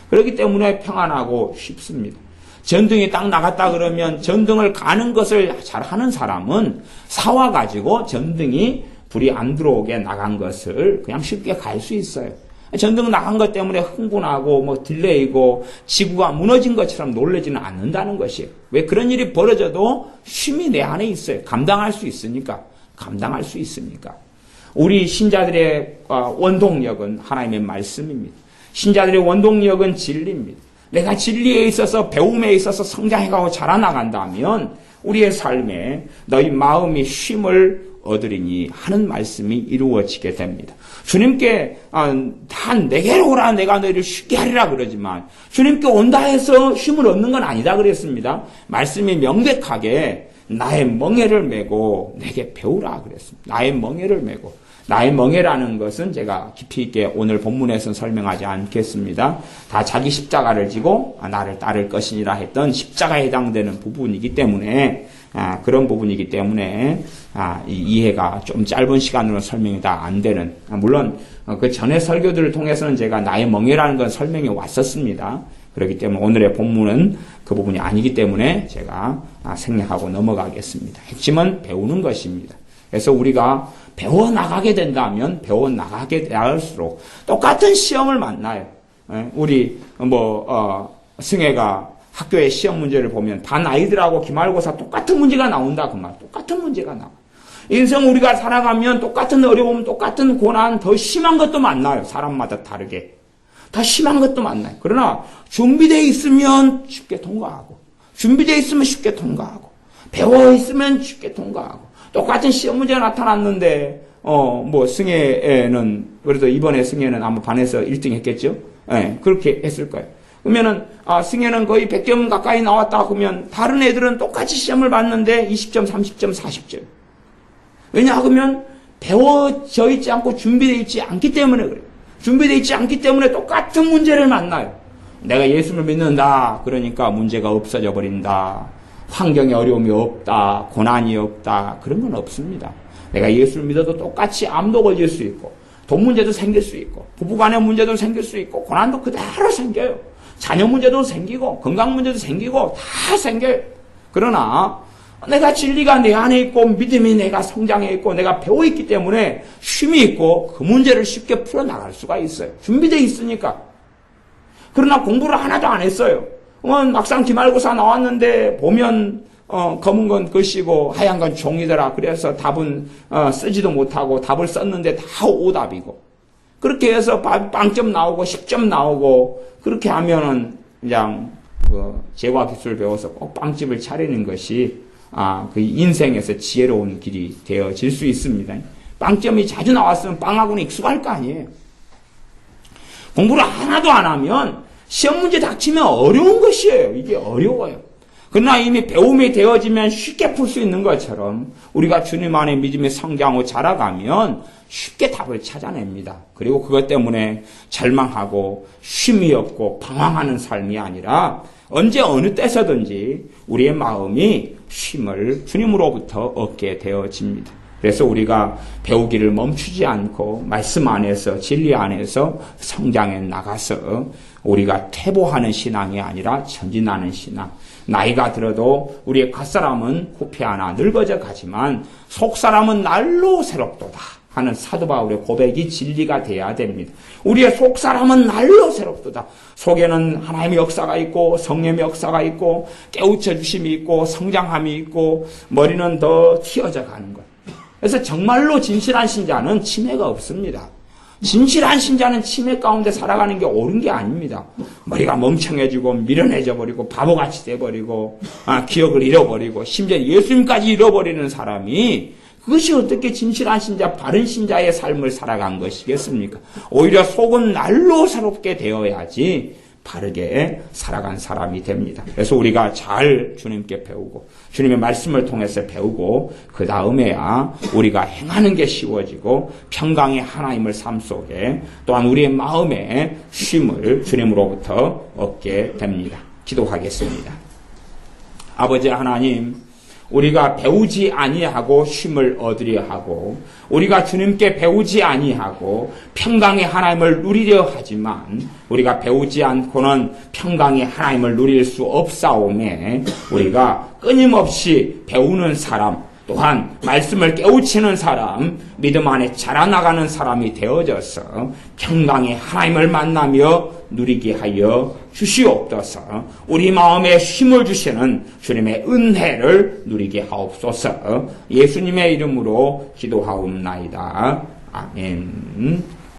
그렇기 때문에 평안하고 쉽습니다. 전등이 딱 나갔다 그러면 전등을 가는 것을 잘하는 사람은 사와가지고 전등이 불이 안 들어오게 나간 것을 그냥 쉽게 갈 수 있어요. 전등 나간 것 때문에 흥분하고 딜레이고 지구가 무너진 것처럼 놀라지는 않는다는 것이에요. 왜 그런 일이 벌어져도 쉼이 내 안에 있어요. 감당할 수 있으니까. 감당할 수 있으니까. 우리 신자들의 원동력은 하나님의 말씀입니다. 신자들의 원동력은 진리입니다. 내가 진리에 있어서 배움에 있어서 성장해가고 자라나간다면 우리의 삶에 너희 마음이 쉼을 얻으리니 하는 말씀이 이루어지게 됩니다. 주님께 다 내게로 오라 내가 너희를 쉽게 하리라 그러지만 주님께 온다 해서 쉼을 얻는 건 아니다 그랬습니다. 말씀이 명백하게 나의 멍에를 메고 내게 배우라 그랬습니다. 나의 멍에를 메고. 나의 멍에라는 것은 제가 깊이 있게 오늘 본문에서는 설명하지 않겠습니다. 다 자기 십자가를 지고 나를 따를 것이니라 했던 십자가에 해당되는 부분이기 때문에 그런 부분이기 때문에 이해가 좀 짧은 시간으로 설명이 다 안 되는, 물론 그 전에 설교들을 통해서는 제가 나의 멍에라는 건 설명해 왔었습니다. 그렇기 때문에 오늘의 본문은 그 부분이 아니기 때문에 제가 생략하고 넘어가겠습니다. 핵심은 배우는 것입니다. 그래서 우리가 배워나가게 된다면 배워나가게 될수록 똑같은 시험을 만나요. 우리 승혜가 학교의 시험 문제를 보면 반 아이들하고 기말고사 똑같은 문제가 나온다 그 말. 똑같은 문제가 나와. 인생 우리가 살아가면 똑같은 어려움, 똑같은 고난, 더 심한 것도 만나요. 사람마다 다르게. 더 심한 것도 만나요. 그러나 준비되어 있으면 쉽게 통과하고, 준비되어 있으면 쉽게 통과하고, 배워 있으면 쉽게 통과하고. 똑같은 시험 문제가 나타났는데, 승혜는, 그래도 이번에 승혜는 아마 반에서 1등 했겠죠? 예, 그렇게 했을 거예요. 그러면은, 승혜는 거의 100점 가까이 나왔다 그러면, 다른 애들은 똑같이 시험을 봤는데, 20점, 30점, 40점. 왜냐 하면, 배워져 있지 않고 준비되어 있지 않기 때문에 그래요. 준비되어 있지 않기 때문에 똑같은 문제를 만나요. 내가 예수를 믿는다. 그러니까 문제가 없어져 버린다. 환경에 어려움이 없다, 고난이 없다, 그런 건 없습니다. 내가 예수를 믿어도 똑같이 암도 걸릴 수 있고, 돈 문제도 생길 수 있고, 부부간의 문제도 생길 수 있고, 고난도 그대로 생겨요. 자녀 문제도 생기고, 건강 문제도 생기고, 다 생겨요. 그러나 내가 진리가 내 안에 있고, 믿음이 내가 성장해 있고, 내가 배워있기 때문에 쉼이 있고, 그 문제를 쉽게 풀어나갈 수가 있어요. 준비되어 있으니까. 그러나 공부를 하나도 안 했어요. 막상 기말고사 나왔는데 보면 검은 건 글씨고 하얀 건 종이더라. 그래서 답은 쓰지도 못하고 답을 썼는데 다 오답이고, 그렇게 해서 빵점 나오고 10점 나오고, 그렇게 하면은 그냥 재화 기술을 배워서 꼭 빵집을 차리는 것이 그 인생에서 지혜로운 길이 되어질 수 있습니다. 빵점이 자주 나왔으면 빵하고는 익숙할 거 아니에요. 공부를 하나도 안 하면 시험 문제 닥치면 어려운 것이에요. 이게 어려워요. 그러나 이미 배움이 되어지면 쉽게 풀 수 있는 것처럼 우리가 주님 안에 믿음이 성장하고 자라가면 쉽게 답을 찾아냅니다. 그리고 그것 때문에 절망하고 쉼이 없고 방황하는 삶이 아니라 언제 어느 때서든지 우리의 마음이 쉼을 주님으로부터 얻게 되어집니다. 그래서 우리가 배우기를 멈추지 않고 말씀 안에서 진리 안에서 성장해 나가서 우리가 퇴보하는 신앙이 아니라 전진하는 신앙. 나이가 들어도 우리의 갓사람은 후패하나 늙어져 가지만 속사람은 날로 새롭도다 하는 사도 바울의 고백이 진리가 돼야 됩니다. 우리의 속사람은 날로 새롭도다. 속에는 하나님의 역사가 있고 성령의 역사가 있고 깨우쳐 주심이 있고 성장함이 있고 머리는 더 튀어져 가는 것. 그래서 정말로 진실한 신자는 치매가 없습니다. 진실한 신자는 치매 가운데 살아가는 게 옳은 게 아닙니다. 머리가 멍청해지고 미련해져 버리고 바보같이 돼버리고 기억을 잃어버리고 심지어 예수님까지 잃어버리는 사람이 그것이 어떻게 진실한 신자, 바른 신자의 삶을 살아간 것이겠습니까? 오히려 속은 날로 새롭게 되어야지 바르게 살아간 사람이 됩니다. 그래서 우리가 잘 주님께 배우고 주님의 말씀을 통해서 배우고 그 다음에야 우리가 행하는 게 쉬워지고 평강의 하나님을 삶 속에 또한 우리의 마음에 쉼을 주님으로부터 얻게 됩니다. 기도하겠습니다. 아버지 하나님, 우리가 배우지 아니하고 쉼을 얻으려 하고 우리가 주님께 배우지 아니하고 평강의 하나님을 누리려 하지만 우리가 배우지 않고는 평강의 하나님을 누릴 수 없사오매 우리가 끊임없이 배우는 사람 또한 말씀을 깨우치는 사람 믿음 안에 자라나가는 사람이 되어져서 평강의 하나님을 만나며 누리게 하여 주시옵소서. 우리 마음에 쉼을 주시는 주님의 은혜를 누리게 하옵소서. 예수님의 이름으로 기도하옵나이다. 아멘.